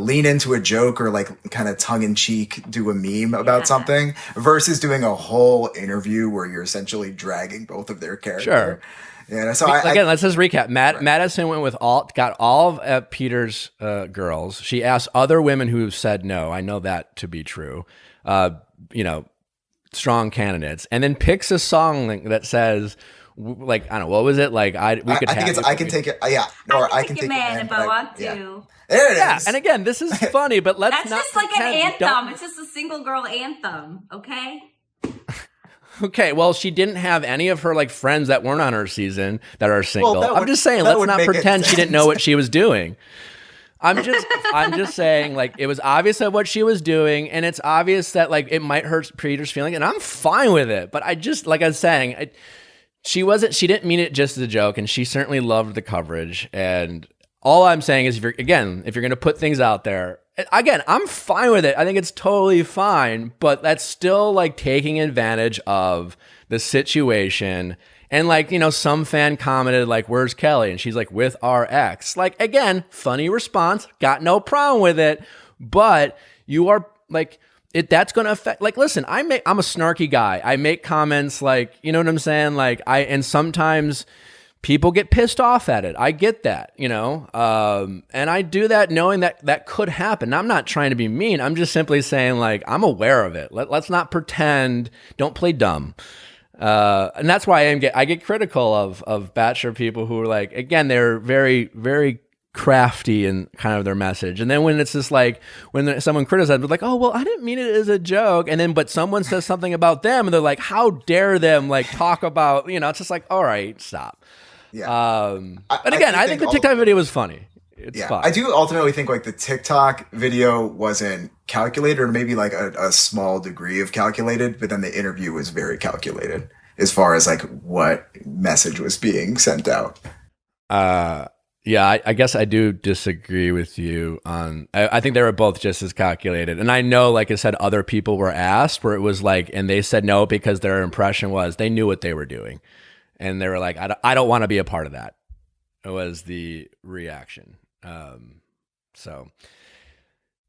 lean into a joke or like kind of tongue in cheek do a meme about something versus doing a whole interview where you're essentially dragging both of their character. Sure. So let's just recap. Madison went with got all of Peter's girls. She asked other women who said no. I know that to be true. Strong candidates, and then picks a song that says, like, I don't know, what was it? Like, I think it's I can take it. Yeah. Or I can take your man if I want to. Yeah. There it is. Yeah, and again, this is funny, but let's That's not just like an pretend anthem. It's just a single girl anthem, okay? Okay, well, she didn't have any of her like friends that weren't on her season that are single. Well, I'm just saying, let's not pretend she didn't know what she was doing. I'm just saying, like, it was obvious of what she was doing, and it's obvious that like it might hurt Peter's feeling, and I'm fine with it. But I just, like I was saying, she didn't mean it just as a joke, and she certainly loved the coverage. And all I'm saying is, if you're going to put things out there, again, I'm fine with it. I think it's totally fine, but that's still like taking advantage of the situation. And like, you know, some fan commented like, "Where's Kelley?" And she's like, "With our ex." Like, again, funny response, got no problem with it. But you are like, that's going to affect, like, listen, I'm a snarky guy. I make comments like, you know what I'm saying? Like and sometimes people get pissed off at it. I get that, you know? And I do that knowing that could happen. I'm not trying to be mean. I'm just simply saying like, I'm aware of it. Let's not pretend, don't play dumb. And that's why I get critical of Bachelor people who are like, again, they're very, very crafty in kind of their message. And then when it's just like, when someone criticizes, like, "Oh, well, I didn't mean it as a joke." And then, but someone says something about them and they're like, "How dare them like talk about," you know, it's just like, all right, stop. Yeah. But again, I think the TikTok video was funny. It's fine. I do ultimately think like the TikTok video wasn't calculated, or maybe like a small degree of calculated, but then the interview was very calculated as far as like what message was being sent out. Yeah, I guess I do disagree with you on. I think they were both just as calculated, and I know, like I said, other people were asked where it was like, and they said no because their impression was they knew what they were doing, and they were like, I don't want to be a part of that. It was the reaction. So,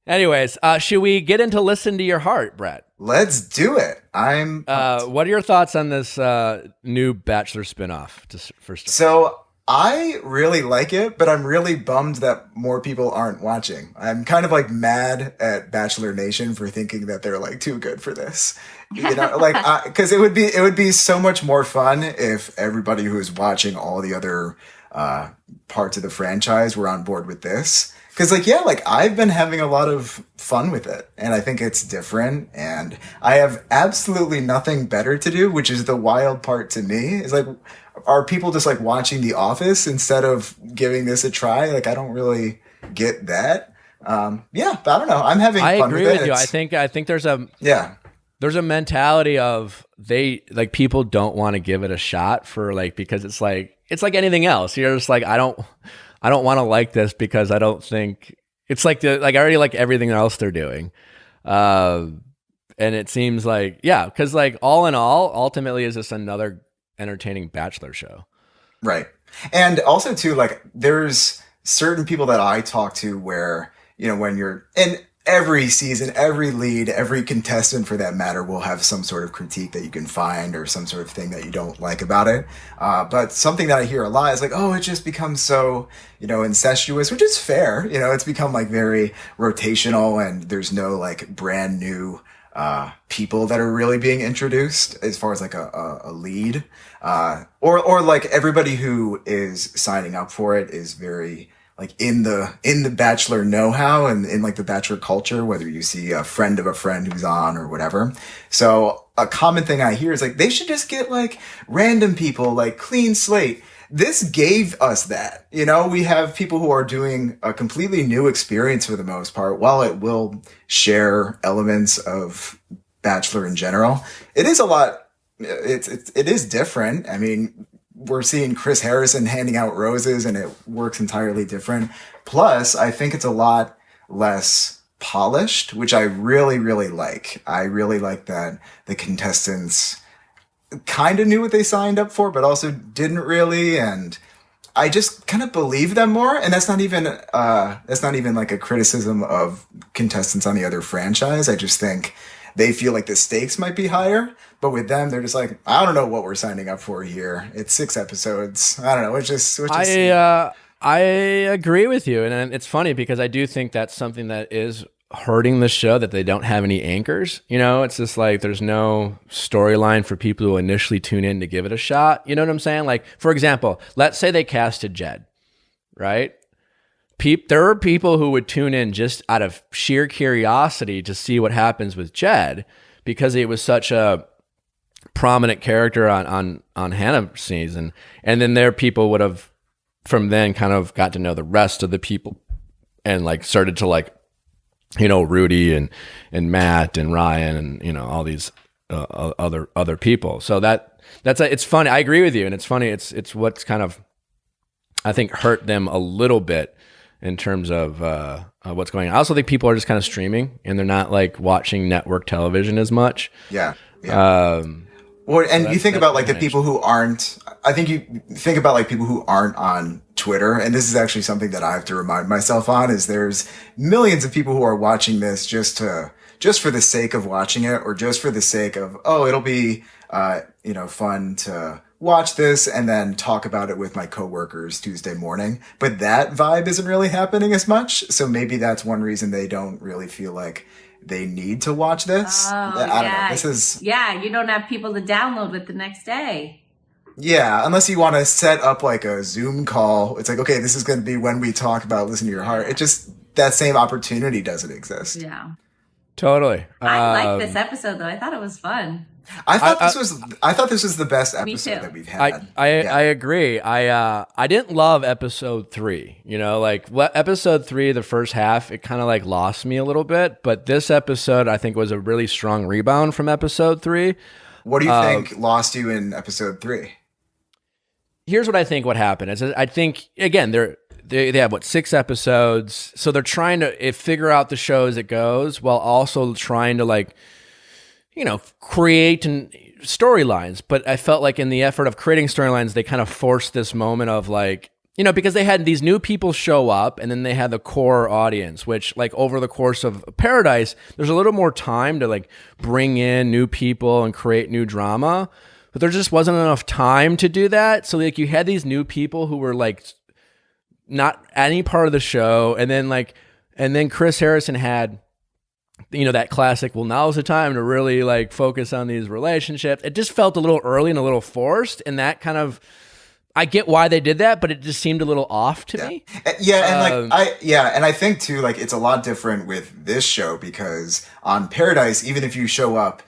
anyways, should we get into Listen to Your Heart, Brett? Let's do it. What are your thoughts on this new Bachelor spinoff? So I really like it, but I'm really bummed that more people aren't watching. I'm kind of like mad at Bachelor Nation for thinking that they're like too good for this. You know, like, because it would be so much more fun if everybody who is watching all the other parts of the franchise were on board with this. Because like, yeah, like I've been having a lot of fun with it, and I think it's different, and I have absolutely nothing better to do, which is the wild part to me is like, are people just like watching The Office instead of giving this a try? Like, I don't really get that. Yeah, but I don't know. I'm having fun with it. I agree with you. I think there's a mentality of people don't want to give it a shot for like, because it's like anything else. You're just like, I don't want to like this because I don't think it's like I already like everything else they're doing. And it seems like, yeah, because like all in all, ultimately is just another entertaining Bachelor show. Right. And also too, like there's certain people that I talk to where, you know, when you're in every season, every lead, every contestant for that matter will have some sort of critique that you can find or some sort of thing that you don't like about it. But something that I hear a lot is like, oh, it just becomes so, you know, incestuous, which is fair. You know, it's become like very rotational and there's no like brand new people that are really being introduced as far as like a lead. Or like everybody who is signing up for it is very like in the Bachelor know-how and in like the Bachelor culture, whether you see a friend of a friend who's on or whatever. So a common thing I hear is like, they should just get like random people, like clean slate. This gave us that, you know, we have people who are doing a completely new experience for the most part. While it will share elements of Bachelor in general, it is a lot. It is different. I mean, we're seeing Chris Harrison handing out roses and it works entirely different. Plus, I think it's a lot less polished, which I really, really like. I really like that the contestants kind of knew what they signed up for, but also didn't really. And I just kind of believe them more. And that's not even like a criticism of contestants on the other franchise. I just think they feel like the stakes might be higher, but with them, they're just like, I don't know what we're signing up for here. It's 6 episodes. I don't know. It's just I agree with you. And it's funny because I do think that's something that is hurting the show that they don't have any anchors. You know, it's just like there's no storyline for people who initially tune in to give it a shot. You know what I'm saying? Like, for example, let's say they casted Jed, right? There are people who would tune in just out of sheer curiosity to see what happens with Jed because he was such a prominent character on Hannah's season. And then there people would have from then kind of got to know the rest of the people and like started to like, you know, Rudy and Matt and Ryan and, you know, all these other people. So it's funny. I agree with you. And it's funny. It's what's kind of, I think, hurt them a little bit in terms of what's going on. I also think people are just kind of streaming and they're not like watching network television as much. Yeah. Well, and you think about like the people who aren't, I think you think about like people who aren't on Twitter. And this is actually something that I have to remind myself on is there's millions of people who are watching this just for the sake of watching it or just for the sake of, oh, it'll be, you know, fun to watch this and then talk about it with my coworkers Tuesday morning. But that vibe isn't really happening as much. So maybe that's one reason they don't really feel like they need to watch this. I don't know. This is... Yeah, you don't have people to download with the next day. Yeah, unless you want to set up like a Zoom call. It's like, okay, this is going to be when we talk about Listen to Your Heart. It just, that same opportunity doesn't exist. Yeah. Totally. I like this episode though. I thought it was fun. I thought this was the best episode that we've had. I agree. I didn't love episode 3. You know, like episode 3, the first half, it kind of like lost me a little bit. But this episode, I think, was a really strong rebound from episode 3. What do you think lost you in episode 3? Here's what I think what happened is I think again they have 6 episodes, so they're trying to figure out the show as it goes while also trying to like, you know, create storylines. But I felt like in the effort of creating storylines, they kind of forced this moment of like, you know, because they had these new people show up and then they had the core audience, which like over the course of Paradise, there's a little more time to like bring in new people and create new drama. But there just wasn't enough time to do that. So like you had these new people who were like not any part of the show. And then Chris Harrison had, you know, that classic, well, now's the time to really like focus on these relationships. It just felt a little early and a little forced. And that kind of, I get why they did that, but it just seemed a little off to me. Yeah. And and I think too, like it's a lot different with this show because on Paradise, even if you show up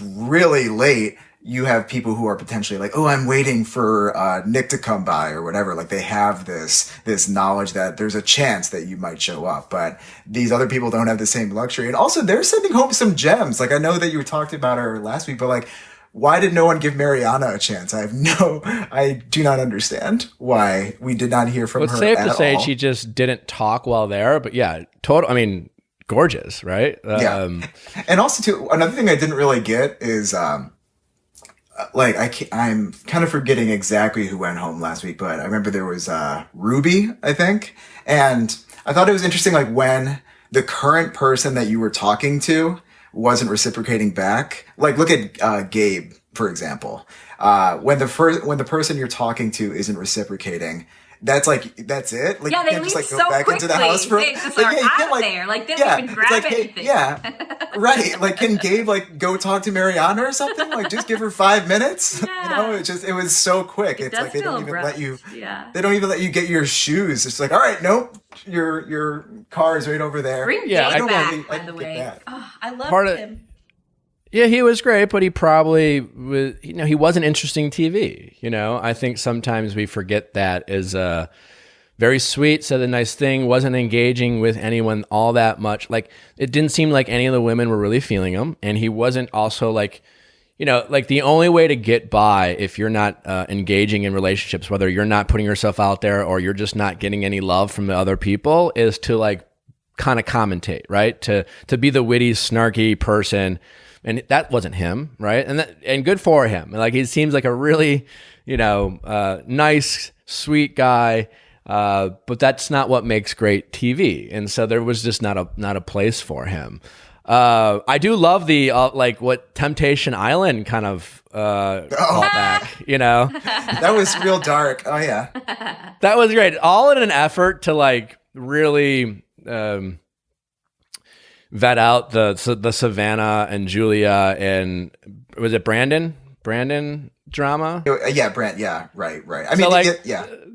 really late, you have people who are potentially like, oh, I'm waiting for Nick to come by or whatever. Like they have this knowledge that there's a chance that you might show up, but these other people don't have the same luxury. And also they're sending home some gems. Like I know that you talked about her last week, but like, why did no one give Mariana a chance? I do not understand why we did not hear from her. It's safe to say she just didn't talk while there, but yeah, I mean, gorgeous, right? Yeah. And also too, another thing I didn't really get is, I'm kind of forgetting exactly who went home last week, but I remember there was Ruby, I think. And I thought it was interesting, like when the current person that you were talking to wasn't reciprocating back. Like look at Gabe, for example. When the person you're talking to isn't reciprocating, that's it. Like, yeah, they you can't leave just, like, so go back quickly. Into the house for, they just are out there. Like they don't even grab anything. Right. Like, can Gabe like go talk to Mariana or something? Like, just give her 5 minutes. Yeah. You know, it was so quick. It's like they don't even let you. Yeah. They don't even let you get your shoes. It's like, all right, nope, your car is right over there. Bring Gabe back, by the way. Oh, I love him. Yeah, he was great, but he probably was, you know, he wasn't interesting TV. You know, I think sometimes we forget that is very sweet, said a nice thing, wasn't engaging with anyone all that much. Like, it didn't seem like any of the women were really feeling him. And he wasn't also like, you know, like the only way to get by if you're not engaging in relationships, whether you're not putting yourself out there or you're just not getting any love from the other people, is to like kind of commentate, right? To be the witty, snarky person. And that wasn't him, right? And good for him. Like he seems like a really, you know, nice, sweet guy. But that's not what makes great TV. And so there was just not a place for him. I do love the like what Temptation Island kind of callback. You know, that was real dark. Oh yeah, that was great. All in an effort to like really. vet out the Savannah and Julia and was it Brandon drama? Yeah, Brent. Yeah, right. I So mean, like,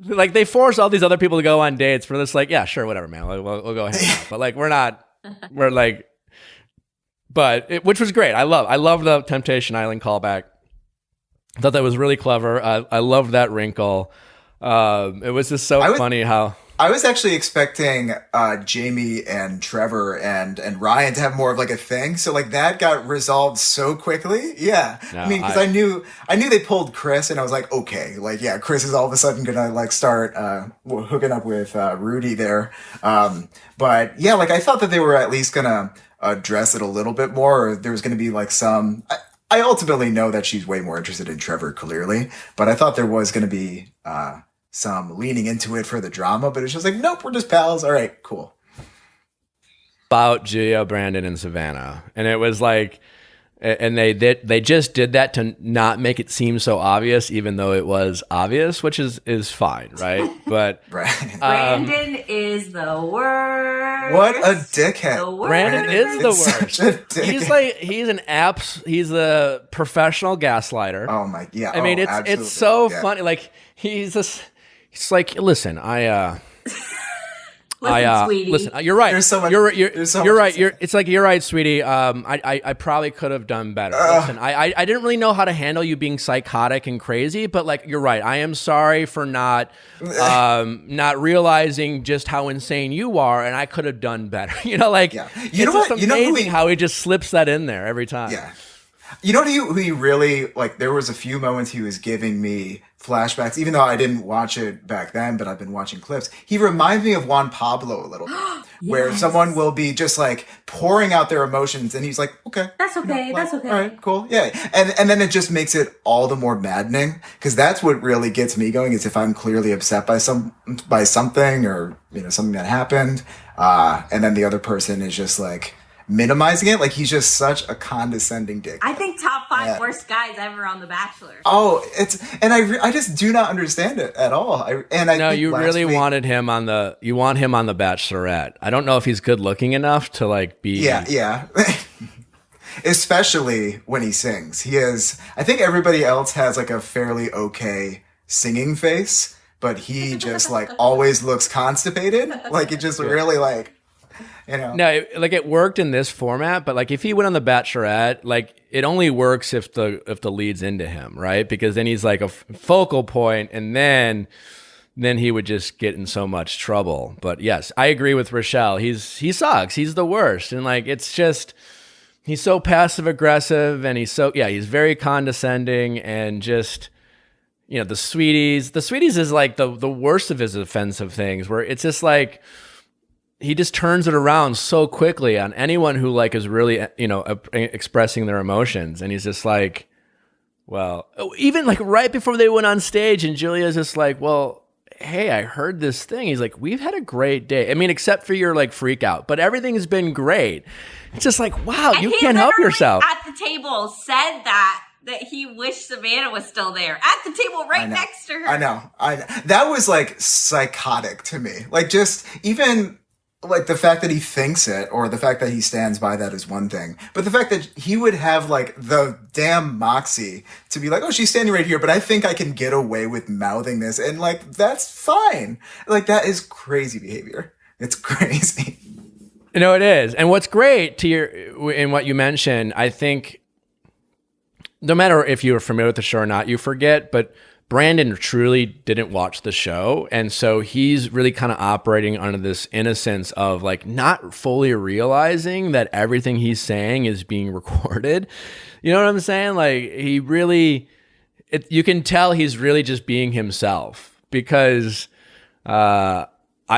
like they force all these other people to go on dates for this. Like, yeah, sure, whatever, man. We'll go hang out. But like, we're like, which was great. I love the Temptation Island callback. I thought that was really clever. I loved that wrinkle. It was just so funny how. I was actually expecting Jamie and Trevor and Ryan to have more of like a thing. So like that got resolved so quickly. Yeah. No, I mean, because I knew they pulled Chris and I was like, okay, like, yeah, Chris is all of a sudden going to like start hooking up with Rudy there. But yeah, like I thought that they were at least going to address it a little bit more. Or there was going to be like some, I ultimately know that she's way more interested in Trevor clearly, but I thought there was going to be, some leaning into it for the drama, but it's just like, nope, we're just pals. All right, cool. About Julia, Brandon, and Savannah. And it was like, and they just did that to not make it seem so obvious, even though it was obvious, which is fine, right? But right. Brandon is the worst. What a dickhead. Brandon is the Such worst. a dickhead. He's a professional gaslighter. Oh my, yeah. I mean, it's so funny. Like he's like, listen, sweetie. Listen, you're right. There's so much, you're so right. much It's like, you're right, sweetie. I probably could have done better. Listen, I didn't really know how to handle you being psychotic and crazy, but like, you're right. I am sorry for not realizing just how insane you are, and I could have done better. You know, like, yeah. It's amazing how he just slips that in there every time. Yeah. You know who he really, like, there was a few moments he was giving me flashbacks, even though I didn't watch it back then, but I've been watching clips. He reminds me of Juan Pablo a little bit, where someone will be just like pouring out their emotions and he's like, okay. That's okay. That's okay. All right, cool. Yeah. And then it just makes it all the more maddening, because that's what really gets me going, is if I'm clearly upset by something or, you know, something that happened. And then the other person is just like minimizing it. Like, he's just such a condescending dick. I think top 5 worst guys ever on The Bachelor. Oh, I just do not understand it at all. You really wanted him on the Bachelorette. I don't know if he's good looking enough to like be. Yeah. Especially when he sings. I think everybody else has like a fairly okay singing face, but he just like always looks constipated. Like, it just really like, you know. No, it worked in this format, but like if he went on The Bachelorette, like it only works if the lead's into him, right? Because then he's like a focal point, and then he would just get in so much trouble. But yes, I agree with Rochelle. He sucks. He's the worst, and like it's just he's so passive aggressive, and he's very condescending, and just, you know, the sweeties is like the worst of his offensive things, where it's just like, he just turns it around so quickly on anyone who like is really, you know, expressing their emotions. And he's just like, well, even like right before they went on stage, and Julia's just like, well, hey, I heard this thing. He's like, we've had a great day. I mean, except for your like freak out, but everything's been great. It's just like, wow, and you can't help yourself. At the table said that he wished Savannah was still there at the table right next to her. I know. That was like psychotic to me. Like, just even like the fact that he thinks it, or the fact that he stands by that, is one thing. But the fact that he would have like the damn moxie to be like, oh, she's standing right here, but I think I can get away with mouthing this. And like, that's fine. Like, that is crazy behavior. It's crazy. You know, it is. And what's great in what you mentioned, I think, no matter if you're familiar with the show or not, you forget, but Brandon truly didn't watch the show. And so he's really kind of operating under this innocence of like not fully realizing that everything he's saying is being recorded. You know what I'm saying? Like, he really, you can tell he's really just being himself, because I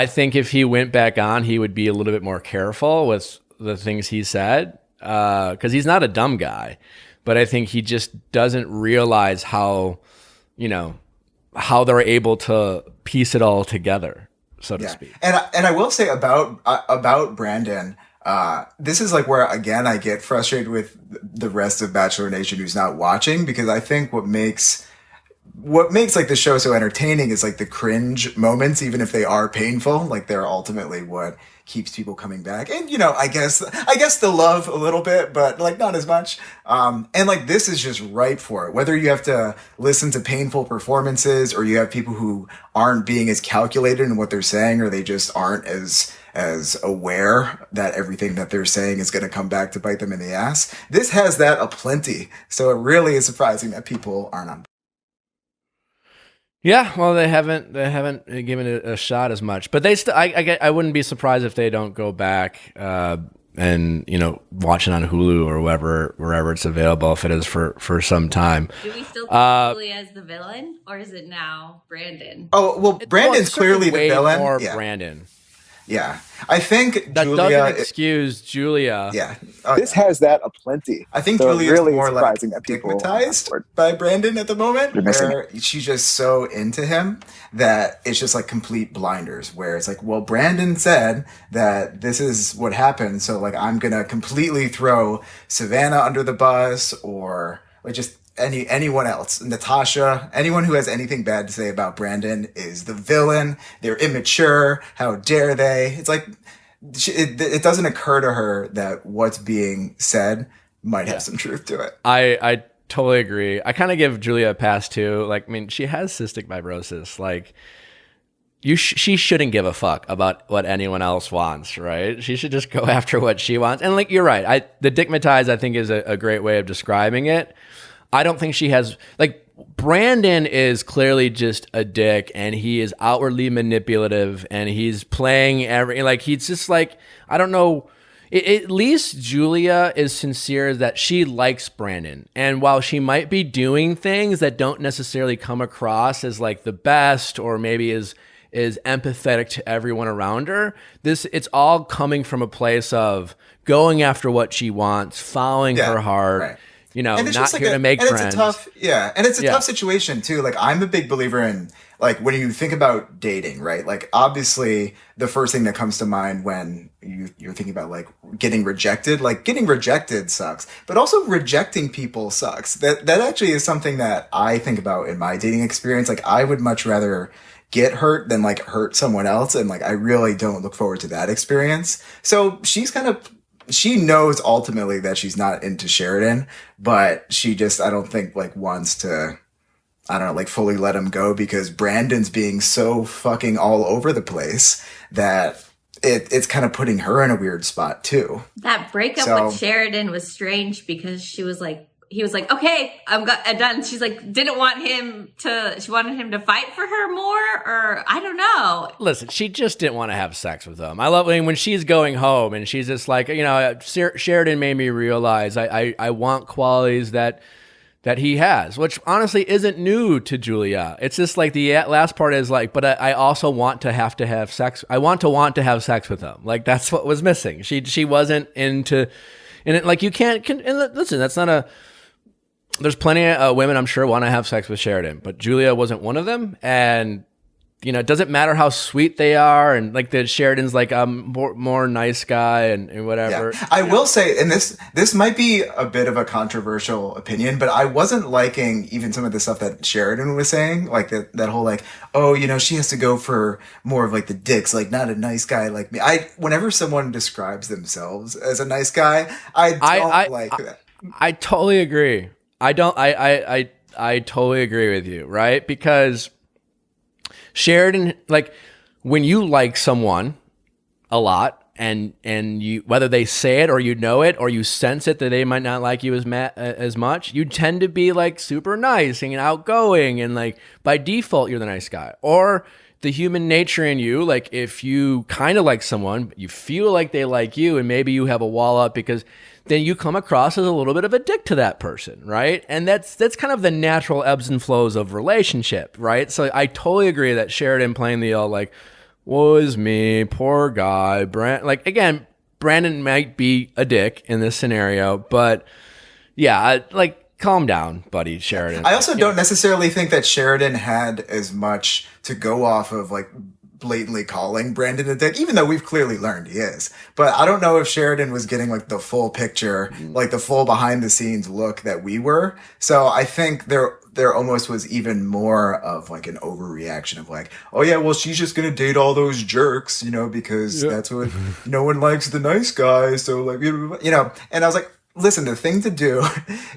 think if he went back on, he would be a little bit more careful with the things he said, because he's not a dumb guy. But I think he just doesn't realize how, you know, how they're able to piece it all together, so to speak. And I will say about Brandon, this is like where, again, I get frustrated with the rest of Bachelor Nation who's not watching, because I think what makes what makes like the show so entertaining is like the cringe moments, even if they are painful, like they're ultimately what keeps people coming back. And, you know, I guess the love a little bit, but like not as much. And like, this is just ripe for it. Whether you have to listen to painful performances or you have people who aren't being as calculated in what they're saying, or they just aren't as aware that everything that they're saying is going to come back to bite them in the ass. This has that aplenty. So it really is surprising that people aren't on. Yeah, well, they haven't given it a shot as much, but they still. I wouldn't be surprised if they don't go back and, you know, watch it on Hulu or wherever it's available, if it is for some time. Do we still think Julia as the villain, or is it now Brandon? Oh well, Brandon's clearly the villain. More Brandon. Yeah, I think that Julia doesn't excuse Julia. Yeah, this has that aplenty. I think so Julia really is more like that stigmatized by Brandon at the moment, where she's just so into him that it's just like complete blinders. Where it's like, well, Brandon said that this is what happened, so like I'm gonna completely throw Savannah under the bus, or like just anyone else, Natasha, anyone who has anything bad to say about Brandon is the villain. They're immature. How dare they? It's like, it doesn't occur to her that what's being said might have some truth to it. I totally agree. I kind of give Julia a pass too. Like, I mean, she has cystic fibrosis. Like, she shouldn't give a fuck about what anyone else wants, right? She should just go after what she wants. And like, you're right. The dickmatized, I think, is a great way of describing it. I don't think she has, like, Brandon is clearly just a dick, and he is outwardly manipulative, and he's playing he's just like, I don't know. At least Julia is sincere that she likes Brandon. And while she might be doing things that don't necessarily come across as like the best, or maybe is empathetic to everyone around her, it's all coming from a place of going after what she wants, following her heart. Right. You know, not here to make friends. It's a tough situation too. Like, I'm a big believer in, like, when you think about dating, right? Like, obviously the first thing that comes to mind when you're thinking about like getting rejected, like getting rejected sucks, but also rejecting people sucks. That actually is something that I think about in my dating experience. Like, I would much rather get hurt than like hurt someone else. And like, I really don't look forward to that experience. So she knows ultimately that she's not into Sheridan, but she just, I don't think like wants to, I don't know, like fully let him go, because Brandon's being so fucking all over the place that it's kind of putting her in a weird spot too. That breakup with Sheridan was strange, because he was like, okay, I'm done. She's like, she wanted him to fight for her more, or I don't know. Listen, she just didn't want to have sex with him. I love when she's going home and she's just like, you know, Sheridan made me realize I want qualities that he has, which honestly isn't new to Julia. It's just like the last part is like, but I also want to have sex. I want to have sex with him. Like, that's what was missing. She wasn't into, and it, like, you can't, and listen, that's not a, there's plenty of women I'm sure want to have sex with Sheridan, but Julia wasn't one of them. And, you know, it doesn't matter how sweet they are, and like the Sheridan's like a more nice guy and whatever. Yeah. I will say, and this might be a bit of a controversial opinion, but I wasn't liking even some of the stuff that Sheridan was saying, like that whole like, oh, you know, she has to go for more of like the dicks, like not a nice guy like me. Whenever someone describes themselves as a nice guy, I don't like that. I totally agree. I totally agree with you, right? Because Sheridan, like, when you like someone a lot, and you, whether they say it or you know it or you sense it that they might not like you as much, you tend to be like super nice and outgoing, and like by default you're the nice guy. Or the human nature in you, like if you kind of like someone, but you feel like they like you, and maybe you have a wall up, because then you come across as a little bit of a dick to that person, right? And that's kind of the natural ebbs and flows of relationship, right? So I totally agree that Sheridan playing the like, woe is me, poor guy. Like, again, Brandon might be a dick in this scenario, but yeah, like, calm down, buddy, Sheridan. I also don't necessarily think that Sheridan had as much to go off of, like, blatantly calling Brandon a dick, even though we've clearly learned he is. But I don't know if Sheridan was getting like the full picture, like the full behind the scenes look that we were. So I think there there almost was even more of like an overreaction of like, oh yeah, well, she's just going to date all those jerks, because that's what, no one likes the nice guys. So like, and I was like, listen, the thing to do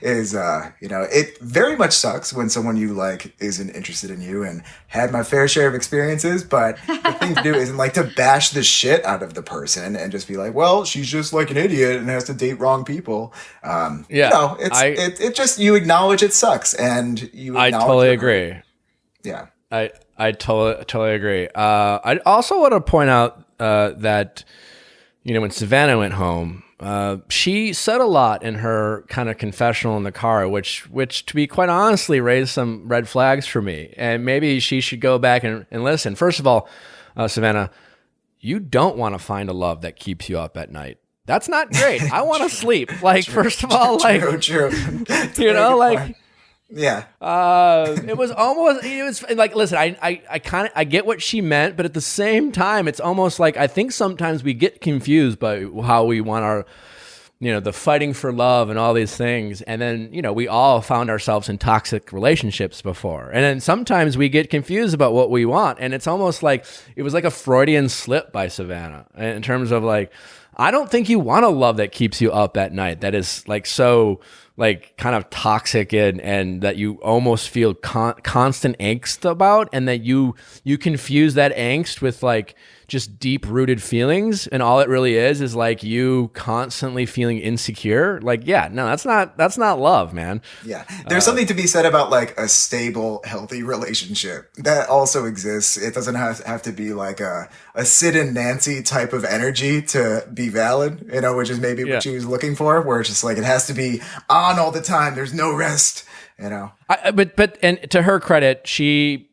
is, it very much sucks when someone you like isn't interested in you, and had my fair share of experiences, but the thing to do isn't like to bash the shit out of the person and just be like, well, she's just like an idiot and has to date wrong people. It just, you acknowledge it sucks, and I totally agree. Yeah. I totally agree. I also want to point out that, when Savannah went home, she said a lot in her kind of confessional in the car, which to be quite honestly raised some red flags for me. And maybe she should go back and listen. First of all, Savannah, you don't want to find a love that keeps you up at night. That's not great. I want to sleep. Like, first of all, like, true. like, yeah. It was like, listen, I get what she meant, but at the same time, it's almost like, I think sometimes we get confused by how we want our, the fighting for love and all these things. And then, we all found ourselves in toxic relationships before. And then sometimes we get confused about what we want. And it's almost like, it was like a Freudian slip by Savannah in terms of like, I don't think you want a love that keeps you up at night. That is like so like kind of toxic and that you almost feel constant angst about, and that you confuse that angst with like just deep rooted feelings, and all it really is like you constantly feeling insecure. Like, yeah, no, that's not love, man. Yeah, there's something to be said about like a stable, healthy relationship that also exists. It doesn't have to be like a Sid and Nancy type of energy to be valid, which is maybe what she was looking for, where it's just like it has to be on all the time. There's no rest, But and to her credit, she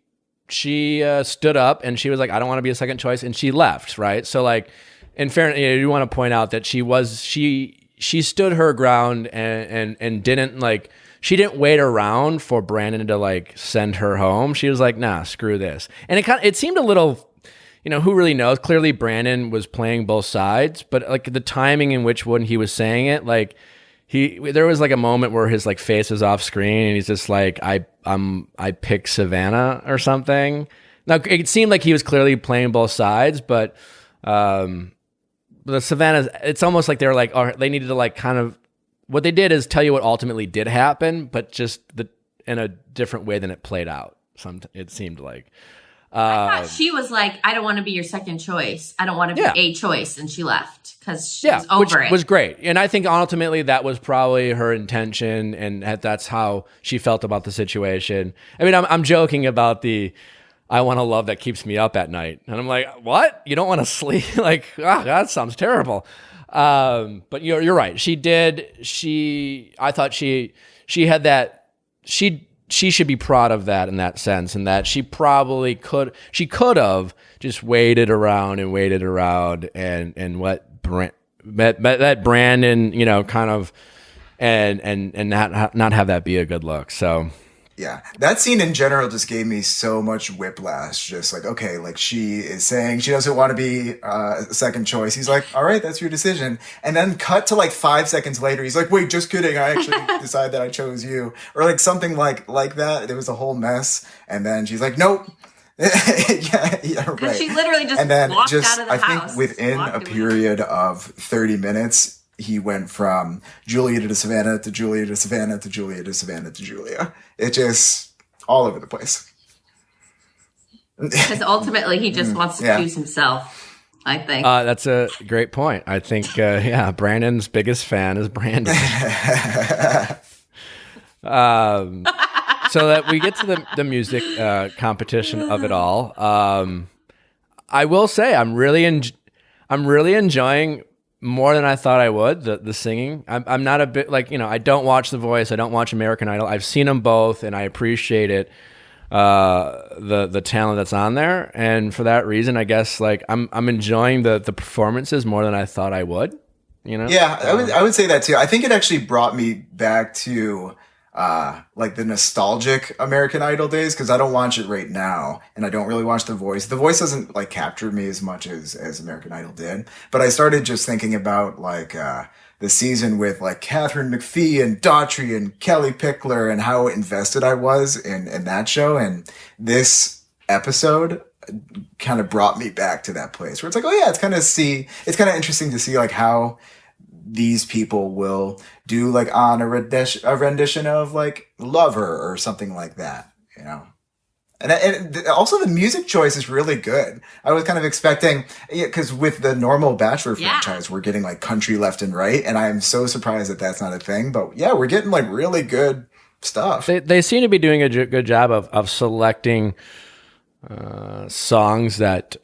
stood up and she was like, I don't want to be a second choice, and she left, right? So like, in fairness, you want to point out that she stood her ground and didn't like, she didn't wait around for Brandon to like send her home. She was like, nah, screw this. And it seemed a little, who really knows? Clearly Brandon was playing both sides, but like the timing in which when he was saying it, like there was like a moment where his like face was off screen and he's just like, I pick Savannah or something. Now it seemed like he was clearly playing both sides, but the Savannah, it's almost like they were like, they needed to like kind of, what they did is tell you what ultimately did happen, but just in a different way than it played out. It seemed like. I thought she was like, I don't want to be your second choice. I don't want to be a choice. And she left because she was over it. Which was great. And I think ultimately that was probably her intention. And that's how she felt about the situation. I mean, I'm joking about I want a love that keeps me up at night. And I'm like, what? You don't want to sleep? Like, that sounds terrible. But you're right. I thought she had that, she should be proud of that in that sense, and that she probably could have just waited around and let Brandon, kind of, and not have that be a good look. So. Yeah, that scene in general just gave me so much whiplash. Just like, okay, like she is saying she doesn't want to be a second choice. He's like, all right, that's your decision. And then cut to like 5 seconds later, he's like, wait, just kidding. I actually decided that I chose you. Or like something like that. It was a whole mess. And then she's like, nope. yeah, right. She literally just and then walked out of the I house. think within a period of 30 minutes, he went from Julia to Savannah to Julia to Savannah to Julia to Savannah to Julia. It just all over the place. Because ultimately he just wants to choose himself, I think. That's a great point. I think, Brandon's biggest fan is Brandon. So that we get to the music competition of it all. I will say I'm really enjoying more than I thought I would, the singing. I'm not a bit like, I don't watch The Voice. I don't watch American Idol. I've seen them both and I appreciate it, the talent that's on there. And for that reason, I guess like I'm enjoying the performances more than I thought I would, Yeah, I would say that too. I think it actually brought me back to like the nostalgic American Idol days, because I don't watch it right now, and I don't really watch The Voice. The Voice doesn't like capture me as much as American Idol did. But I started just thinking about like the season with like Catherine McPhee and Daughtry and Kelly Pickler and how invested I was in that show. And this episode kind of brought me back to that place where it's like, oh yeah, it's kind of interesting to see like how these people will do like on a rendition of like Lover or something like that, you know? And also the music choice is really good. I was kind of expecting, because with the normal Bachelor franchise, we're getting like country left and right. And I am so surprised that that's not a thing. But yeah, we're getting like really good stuff. They seem to be doing a good job of selecting songs that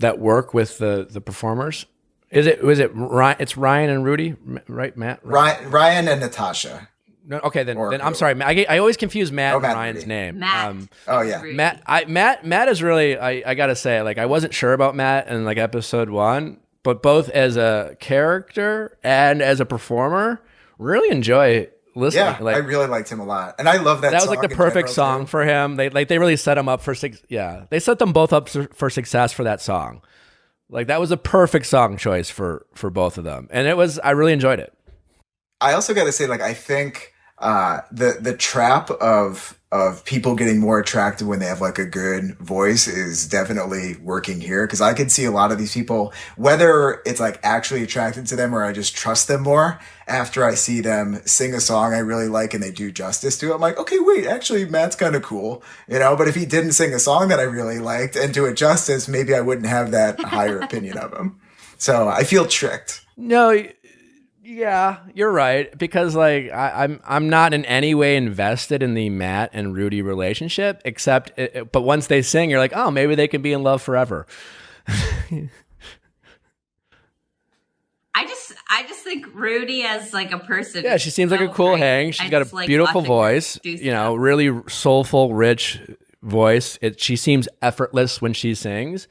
work with the performers. Was it Ryan? It's Ryan and Rudy, right? Matt? Ryan and Natasha. No, okay, then I'm sorry. I always confuse Matt and Ryan's Rudy. name. Matt. Oh yeah, Rudy. Matt is really. I gotta say, like, I wasn't sure about Matt in like episode 1, but both as a character and as a performer, really enjoy listening. Yeah, like, I really liked him a lot, and I love that. That was song like the perfect song too. for him. They really set him up for they set them both up for success for that song. Like that was a perfect song choice for both of them, and I really enjoyed it. I also got to say, like, I think the trap of people getting more attracted when they have like a good voice is definitely working here, because I could see a lot of these people, whether it's like actually attracted to them or I just trust them more after I see them sing a song I really like and they do justice to it. I'm like, okay, wait, actually Matt's kind of cool, you know, but if he didn't sing a song that I really liked and do it justice, maybe I wouldn't have that higher opinion of him. So I feel tricked. No, yeah, you're right, because like I'm not in any way invested in the Matt and Rudy relationship, but once they sing, you're like, oh, maybe they can be in love forever. I just think Rudy as like a person. Yeah, she seems like a cool hang. She's got a beautiful voice, you know, really soulful, rich voice. She seems effortless when she sings.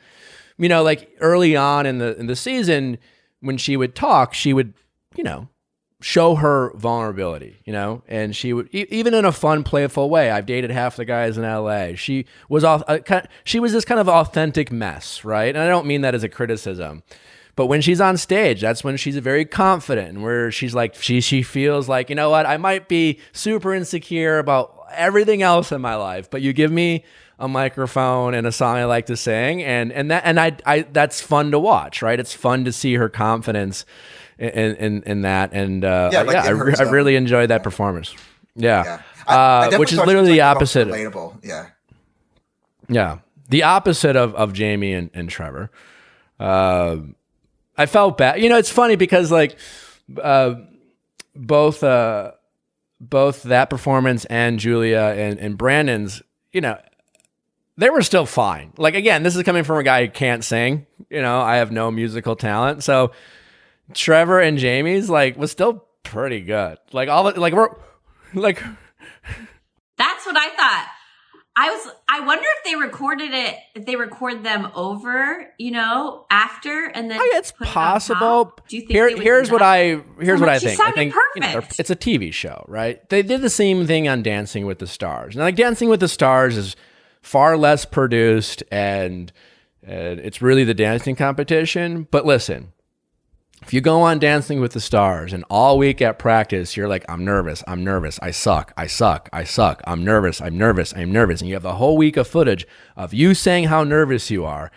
You know, like early on in the season, when she would talk, she would, you know, show her vulnerability, you know, and she would, even in a fun, playful way. I've dated half the guys in LA. She was this kind of authentic mess, right? And I don't mean that as a criticism, but when she's on stage, that's when she's very confident, and where she's like, she feels like, you know what, I might be super insecure about everything else in my life, but you give me a microphone and a song I like to sing, and that's fun to watch, right? It's fun to see her confidence in that, and I really enjoyed that performance. Yeah, which is literally the opposite. Relatable. Yeah, the opposite of Jamie and Trevor. I felt bad. You know, it's funny because like both that performance and Julia and Brandon's, you know, they were still fine. Like, again, this is coming from a guy who can't sing. You know, I have no musical talent, so Trevor and Jamie's like was still pretty good. Like we're like. That's what I thought. I wonder if they recorded it, if they record them over, you know, after and then. It's possible. Do you think here's what I think. I think perfect. You know, it's a TV show, right? They did the same thing on Dancing with the Stars. Now, like Dancing with the Stars is far less produced, and it's really the dancing competition. But listen, if you go on Dancing with the Stars and all week at practice, you're like, I'm nervous, I suck, I'm nervous, and you have the whole week of footage of you saying how nervous you are,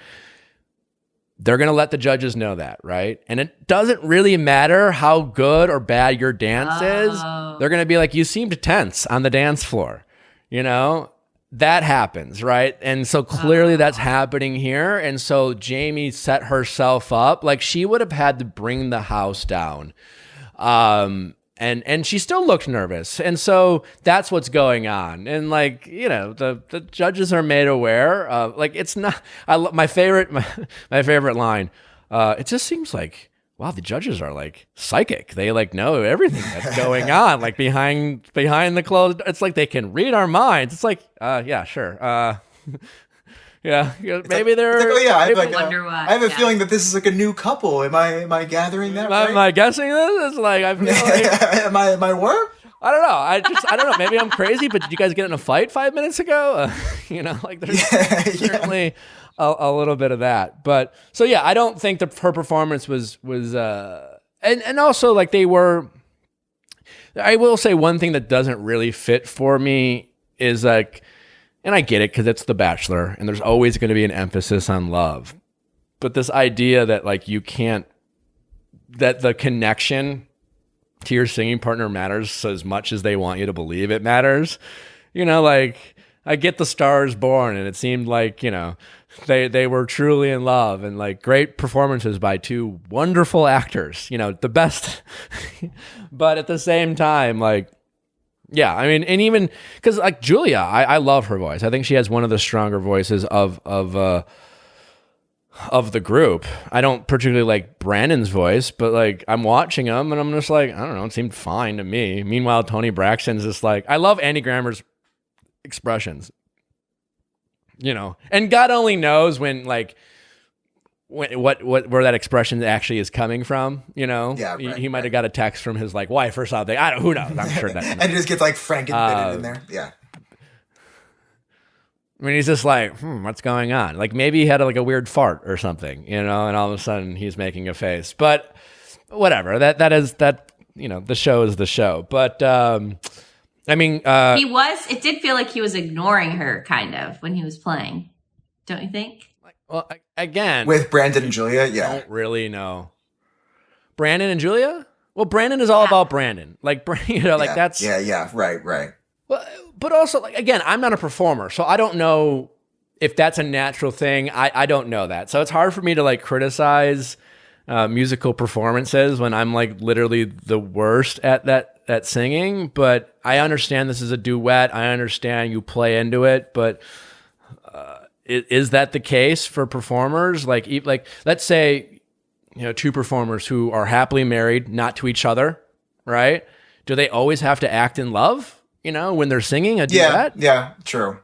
they're going to let the judges know that, right? And it doesn't really matter how good or bad your dance is. They're going to be like, you seemed tense on the dance floor, you know? That happens, right? And so clearly that's happening here. And so Jamie set herself up. Like, she would have had to bring the house down. And she still looked nervous. And so that's what's going on. And like, you know, the judges are made aware of, like, it's not, my favorite line, it just seems like, wow, the judges are like psychic. They like know everything that's going on, like behind the closed. It's like they can read our minds. It's like, yeah, sure. Yeah, maybe they're. Like, oh yeah, I have a feeling that this is like a new couple. Am I gathering that right? Am I guessing this? It's like I feel like. Am I what? I don't know. I don't know. Maybe I'm crazy, but did you guys get in a fight 5 minutes ago? Like there's certainly a little bit of that. But so yeah, I don't think her performance was and also like they were. I will say one thing that doesn't really fit for me is like, and I get it because it's The Bachelor, and there's always going to be an emphasis on love, but this idea that like you can't, that the connection to your singing partner matters as much as they want you to believe it matters. Like I get The Star Is Born, and it seemed like, they were truly in love, and like great performances by two wonderful actors, the best. But at the same time, like, yeah, I mean, and even because like Julia, I love her voice. I think she has one of the stronger voices of the group. I don't particularly like Brandon's voice, but like I'm watching him and I'm just like, I don't know, it seemed fine to me. Meanwhile, Toni Braxton's just like, I love Andy Grammer's expressions, and God only knows when like where that expression actually is coming from. Yeah, right, he might have got a text from his like wife or something. Who knows? I'm sure that and it just gets like Frankenbitten in there. Yeah. I mean, he's just like, what's going on? Like maybe he had like a weird fart or something, and all of a sudden he's making a face. But whatever. That is the show is the show. But I mean, it did feel like he was ignoring her kind of when he was playing. Don't you think? Well, again, with Brandon and Julia, yeah. I don't really know. Brandon and Julia? Well, Brandon is all about Brandon. Like, that's... Yeah, right. Well, but also, like, again, I'm not a performer, so I don't know if that's a natural thing. I don't know that. So it's hard for me to, like, criticize musical performances when I'm, like, literally the worst at singing. But I understand this is a duet. I understand you play into it, but... Is that the case for performers? Like let's say, two performers who are happily married, not to each other, right? Do they always have to act in love, when they're singing a duet? Yeah, true.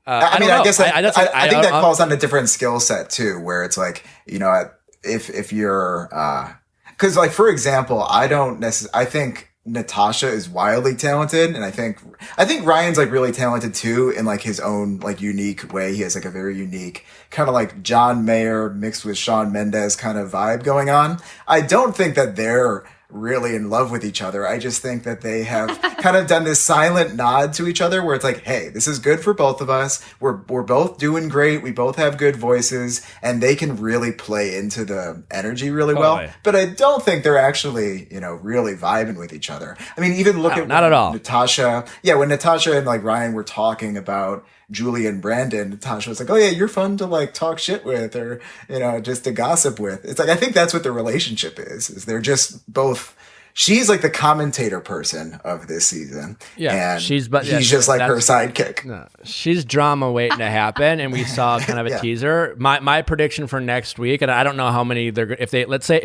I guess I think that calls on a different skill set too, where it's like, if you're, cause like, for example, I think Natasha is wildly talented, and I think Ryan's like really talented too in like his own like unique way. He has like a very unique kind of like John Mayer mixed with Shawn Mendes kind of vibe going on. I don't think that they're really in love with each other. I just think that they have kind of done this silent nod to each other where it's like, hey, this is good for both of us. We're both doing great. We both have good voices, and they can really play into the energy really well. But I don't think they're actually, really vibing with each other. I mean, even look at not at all. Natasha. Yeah, when Natasha and like Ryan were talking about Julia and Brandon, Natasha was like, oh yeah, you're fun to like talk shit with, or, just to gossip with. It's like, I think that's what the relationship is they're just both, she's like the commentator person of this season. Yeah. And he's just like her sidekick. No, she's drama waiting to happen. And we saw kind of a teaser. My prediction for next week, and I don't know how many if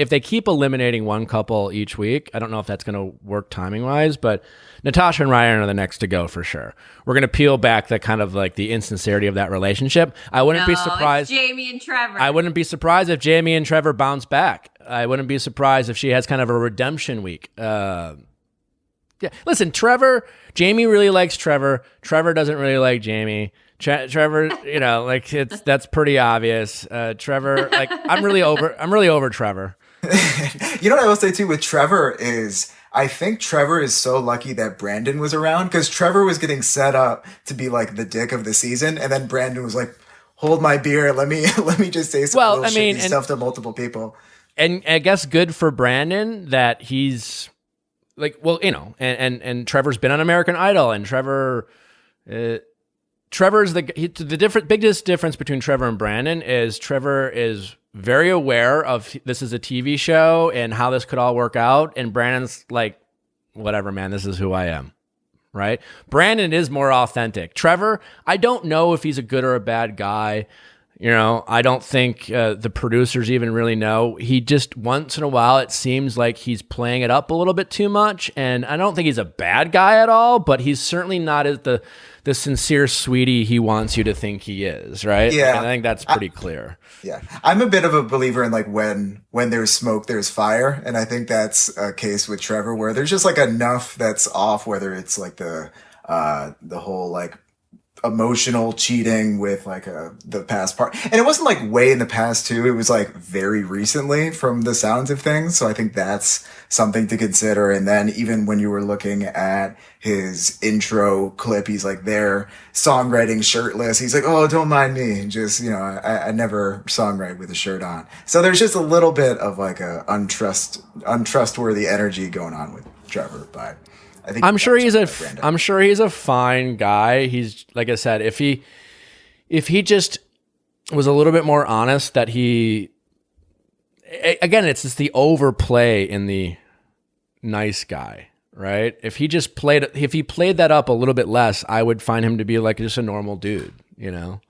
they keep eliminating one couple each week, I don't know if that's going to work timing wise, but Natasha and Ryan are the next to go for sure. We're going to peel back the kind of like the insincerity of that relationship. I wouldn't be surprised. It's Jamie and Trevor. I wouldn't be surprised if Jamie and Trevor bounce back. I wouldn't be surprised if she has kind of a redemption week. Yeah, listen, Jamie really likes Trevor. Trevor doesn't really like Jamie. Trevor, like that's pretty obvious. Trevor, like I'm really over Trevor. You know what I will say too with Trevor is, I think Trevor is so lucky that Brandon was around, because Trevor was getting set up to be like the dick of the season, and then Brandon was like, "Hold my beer, let me just say some shitty stuff to multiple people." And I guess good for Brandon that he's like, and Trevor's been on American Idol, and Trevor's biggest difference between Trevor and Brandon is Trevor is very aware of this is a TV show and how this could all work out. And Brandon's like, whatever, man, this is who I am. Right? Brandon is more authentic. Trevor, I don't know if he's a good or a bad guy. I don't think the producers even really know. He just, once in a while, it seems like he's playing it up a little bit too much. And I don't think he's a bad guy at all, but he's certainly not as the the sincere sweetie he wants you to think he is, right? Yeah. Like, I think that's pretty clear. Yeah, I'm a bit of a believer in like when there's smoke, there's fire, and I think that's a case with Trevor where there's just like enough that's off, whether it's like the whole like emotional cheating with like the past part, and it wasn't like way in the past too. It was like very recently from the sounds of things, so I think that's something to consider. And then even when you were looking at his intro clip, he's like there songwriting shirtless. He's like, oh, don't mind me, and just, you know, I never songwrite with a shirt on. So there's just a little bit of like a untrustworthy energy going on with Trevor, but I think I'm sure he's a fine guy. He's, like I said, if he just was a little bit more honest, that he, again, it's just the overplay in the nice guy, right? If he played that up a little bit less, I would find him to be like just a normal dude, you know?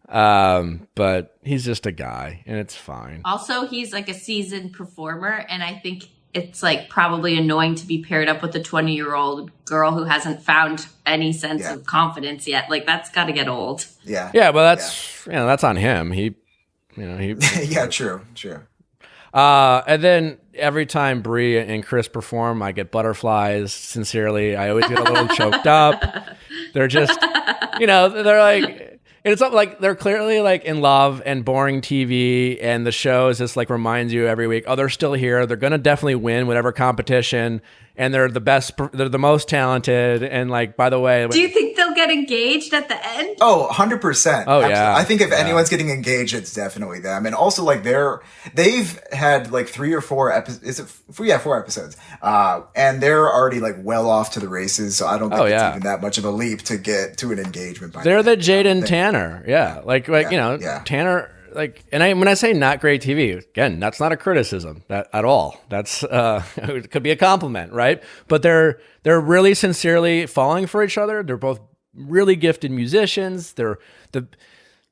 But he's just a guy, and it's fine. Also, he's like a seasoned performer, and I think it's like probably annoying to be paired up with a 20-year-old girl who hasn't found any sense of confidence yet. Like, that's got to get old. Yeah. Yeah, but that's, you know, that's on him. He yeah, true. And then every time Bree and Chris perform, I get butterflies. Sincerely, I always get a little choked up. They're just, you know, they're like, and it's not like they're clearly like in love and boring TV, and the show is just like reminds you every week, oh, they're still here. They're gonna definitely win whatever competition, and they're the best. They're the most talented. And like, by the way, do you think they'll get engaged at the end? Oh, 100%. Oh, yeah. I think if anyone's getting engaged, it's definitely them. And also, like, they've had like 3 or 4 episodes. Is it 4 episodes? And they're already like well off to the races. So I don't think it's even that much of a leap to get to an engagement. They're the Jade and Tanner. Yeah. Like, you know, Tanner. Like, and when I say not great TV, again, that's not a criticism at all. That's it could be a compliment, right? But they're really sincerely falling for each other. They're both really gifted musicians.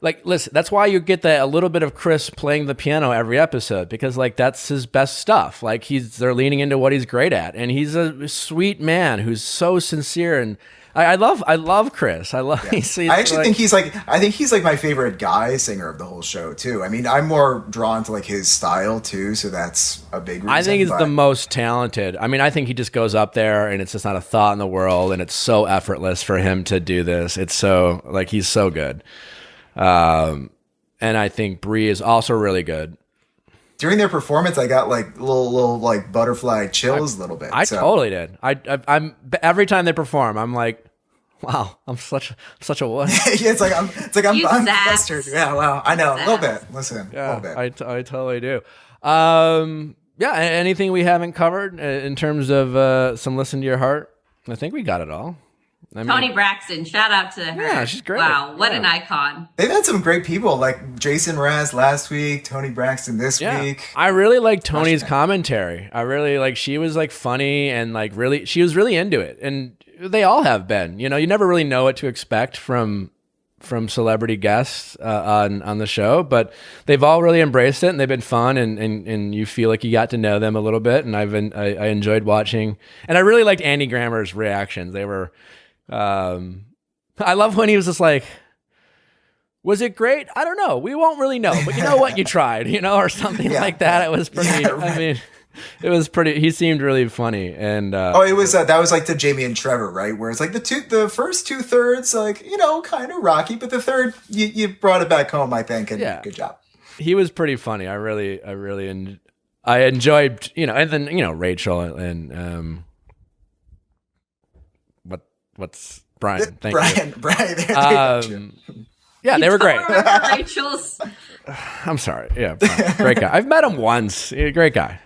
Listen, that's why you get a little bit of Chris playing the piano every episode, because like that's his best stuff. Like they're leaning into what he's great at, and he's a sweet man who's so sincere. And I love Chris. I actually think he's like my favorite guy singer of the whole show too. I mean, I'm more drawn to like his style too, so that's a big reason. I think he's the most talented. I mean, I think he just goes up there and it's just not a thought in the world, and it's so effortless for him to do this. It's so like he's so good. And I think Bree is also really good. During their performance, I got like little like butterfly chills a little bit. I totally did. I'm every time they perform, I'm like, wow, I'm such a what? Yeah, it's like I'm flustered. Yeah, wow, I know a little bit. Listen, yeah, a little bit. I totally do. Yeah. Anything we haven't covered in terms of some listen to your heart? I think we got it all. Toni Braxton, shout out to her. Yeah, she's great. Wow, what an icon. They've had some great people like Jason Mraz last week, Toni Braxton this week. I really like Toni's commentary. I really like, she was like funny and like really, she was really into it. And they all have been, you know, you never really know what to expect from celebrity guests on the show, but they've all really embraced it, and they've been fun, and you feel like you got to know them a little bit. And I enjoyed watching, and I really liked Andy Grammer's reactions. They were, I love when he was just like, was it great? I don't know. We won't really know, but you know what? You tried, you know, or something like that. It was pretty, I mean, it was pretty, he seemed really funny. And, it was, that was like the Jamie and Trevor, right? Where it's like the first 2/3, like, you know, kind of rocky, but the third, you brought it back home, I think. And good job. He was pretty funny. I enjoyed, you know, and then, you know, Rachel and, what's Brian? Thank you. Brian. Yeah, they were great. Rachel's. I'm sorry. Yeah, Brian, great guy. I've met him once. Great guy.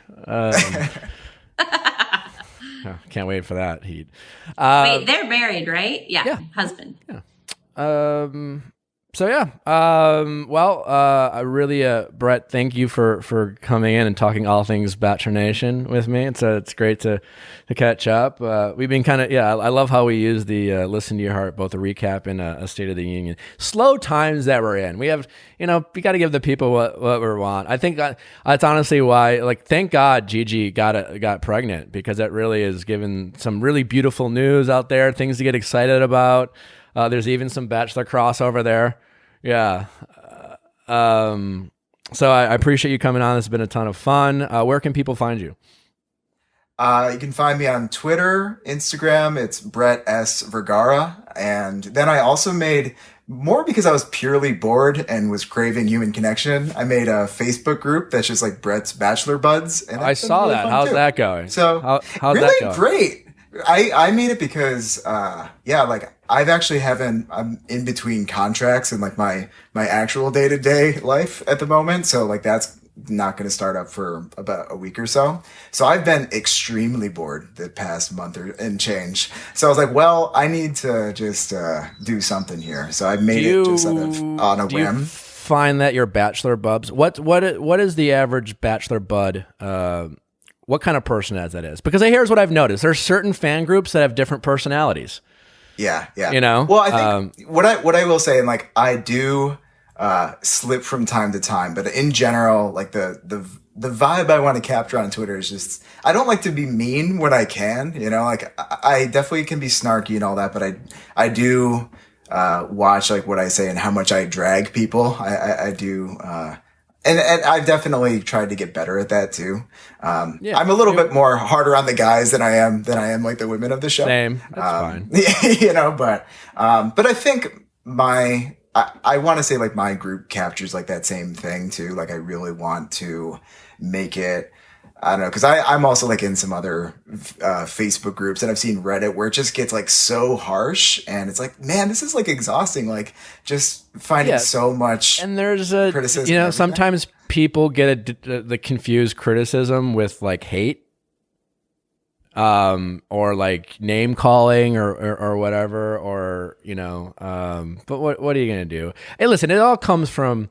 Can't wait for that heat. Wait, they're married, right? Yeah. Husband. Yeah. So yeah, I really, Brett, thank you for coming in and talking all things Bachelor Nation with me. It's great to catch up. We've been kind of, I love how we use the Listen to Your Heart, both a recap and a State of the Union. Slow times that we're in. We have, you know, we got to give the people what we want. I think that's honestly why, like, thank God Gigi got pregnant, because that really has given some really beautiful news out there, things to get excited about. There's even some Bachelor crossover there. Yeah. So I appreciate you coming on. It's been a ton of fun. Where can people find you? You can find me on Twitter, Instagram. It's Brett S. Vergara. And then I also made, more because I was purely bored and was craving human connection, I made a Facebook group that's just like Brett's Bachelor Buds. And I saw really that. fun How's too. that going? So how's really that going? great. I made it because, like I've actually I'm in between contracts and like my actual day-to-day life at the moment. So like that's not going to start up for about a week or so. So I've been extremely bored the past month and change. So I was like, well, I need to just do something here. So I made it just on a whim. You find that your Bachelor bubs, what is the average Bachelor bud? What kind of person that is? Because here's what I've noticed. There's certain fan groups that have different personalities. Yeah. You know? Well, I think what I will say, and like I do slip from time to time, but in general, like the vibe I want to capture on Twitter is just, I don't like to be mean when I can, you know, like I definitely can be snarky and all that, but I do watch like what I say and how much I drag people. I do, and I've definitely tried to get better at that too. I'm a little bit more harder on the guys than I am like the women of the show. Same. That's fine. You know, but I think I want to say like my group captures like that same thing too. Like I really want to make it, I don't know, because I'm also like in some other Facebook groups, and I've seen Reddit where it just gets like so harsh, and it's like, man, this is like exhausting. Like just finding so much. And there's criticism. You know, sometimes people get the confused criticism with like hate. Or like name calling or whatever, or, you know, but what are you going to do? Hey, listen, it all comes from,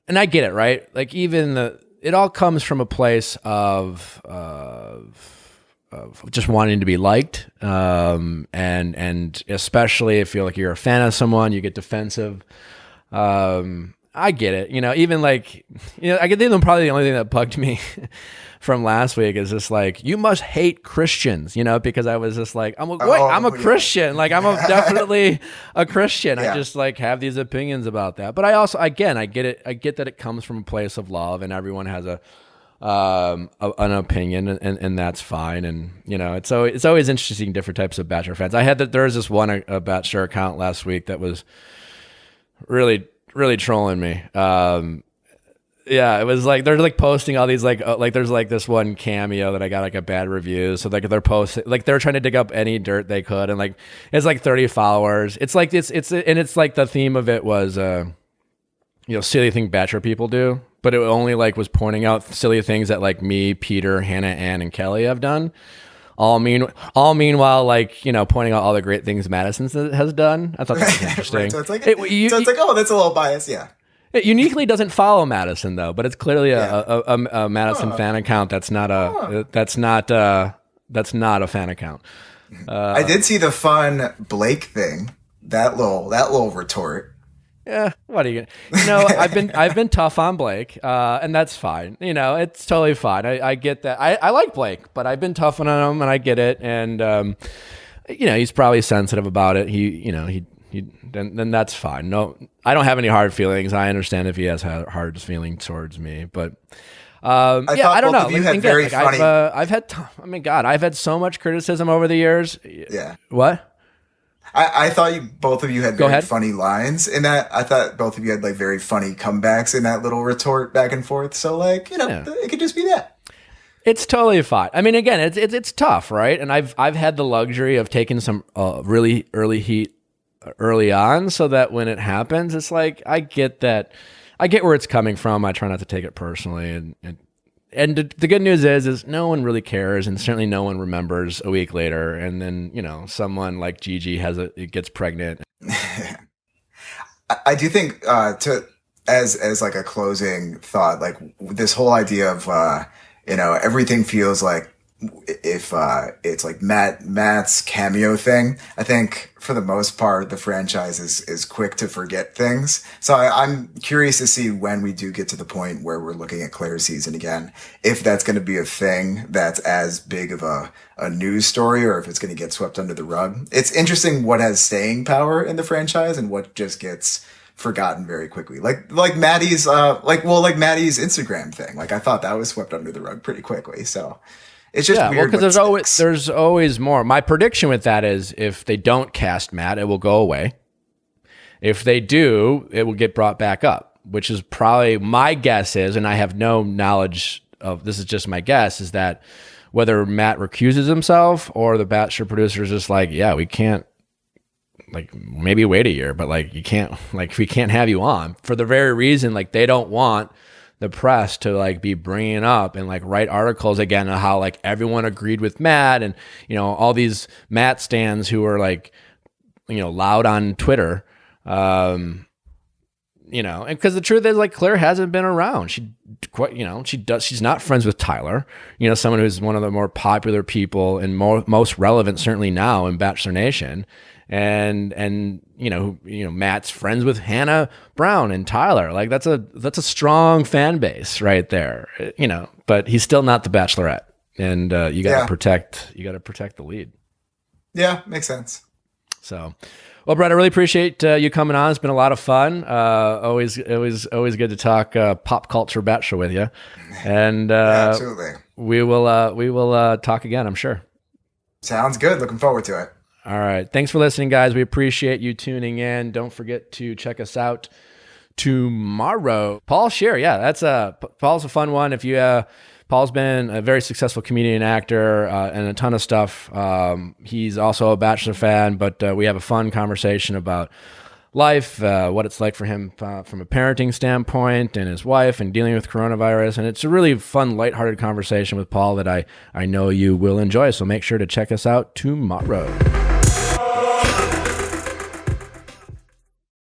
and I get it, right? Like it all comes from a place of just wanting to be liked. And especially if you're you're a fan of someone, you get defensive. I get it. You know, even like, you know, I think probably the only thing that bugged me from last week is just like, you must hate Christians, you know, because I was just like, I'm a Christian. Like I'm definitely a Christian. I just like have these opinions about that. But I also, again, I get it. I get that it comes from a place of love, and everyone has an opinion, and that's fine. And, you know, it's always interesting, different types of Bachelor fans. There was this one, a Bachelor account last week that was really trolling me. Yeah, it was like they're like posting all these like there's like this one cameo that I got like a bad review. So like they're posting, like they're trying to dig up any dirt they could, and like it's like 30 followers. It's like it's like the theme of it was you know, silly thing Bachelor people do, but it only like was pointing out silly things that like me, Peter, Hannah, Ann, and Kelley have done. All meanwhile, like, you know, pointing out all the great things Madison has done. I thought that was interesting. Right, so it's like, oh, that's a little biased, yeah. It uniquely doesn't follow Madison though, but it's clearly a Madison fan account. That's not a fan account. I did see the fun Blake thing. That little retort. Yeah, what are you gonna? You know, I've been tough on Blake, and that's fine. You know, it's totally fine. I get that. I like Blake, but I've been tough on him, and I get it. And you know, he's probably sensitive about it. Then that's fine. No, I don't have any hard feelings. I understand if he has hard feelings towards me, but I don't know. You had very funny. I've had so much criticism over the years. Yeah. What? I thought both of you had very ahead. funny lines in that. I thought both of you had like very funny comebacks in that little retort back and forth. So like, you know, It could just be that. It's totally fine. I mean, again, it's tough, right? And I've had the luxury of taking some really early heat early on, so that when it happens, it's like I get that. I get where it's coming from. I try not to take it personally, and the good news is no one really cares, and certainly no one remembers a week later. And then, you know, someone like Gigi gets pregnant. I do think as like a closing thought, like this whole idea of you know, everything feels like if it's like Matt's cameo thing. I think for the most part, the franchise is quick to forget things. So I'm curious to see when we do get to the point where we're looking at Clare's season again, if that's going to be a thing that's as big of a news story, or if it's going to get swept under the rug. It's interesting what has staying power in the franchise and what just gets forgotten very quickly. Like Maddie's Maddie's Instagram thing. Like I thought that was swept under the rug pretty quickly. So it's just weird. Because there's always more. My prediction with that is if they don't cast Matt, it will go away. If they do, it will get brought back up, which is probably my guess is, and I have no knowledge of this, is just my guess, is that whether Matt recuses himself or the Bachelor producers just like, yeah, we can't, like maybe wait a year, but like you can't, like we can't have you on for the very reason, like they don't want the press to like be bringing up and like write articles again on how like everyone agreed with Matt, and you know all these Matt stans who are like, you know, loud on Twitter, you know, and because the truth is like Clare hasn't been around. She's not friends with Tyler, you know, someone who's one of the more popular people and most relevant certainly now in Bachelor Nation. And you know Matt's friends with Hannah Brown and Tyler. Like that's a strong fan base right there, you know. But he's still not the Bachelorette, and you got to protect the lead. Yeah, makes sense. So, well, Brett, I really appreciate you coming on. It's been a lot of fun. Always good to talk pop culture Bachelor with you, and absolutely. We will talk again, I'm sure. Sounds good. Looking forward to it. All right. Thanks for listening, guys. We appreciate you tuning in. Don't forget to check us out tomorrow. Paul Scheer. Yeah, Paul's a fun one. If you, Paul's been a very successful comedian, actor, and a ton of stuff. He's also a Bachelor fan, but we have a fun conversation about life, what it's like for him from a parenting standpoint, and his wife, and dealing with coronavirus. And it's a really fun, lighthearted conversation with Paul that I know you will enjoy. So make sure to check us out tomorrow.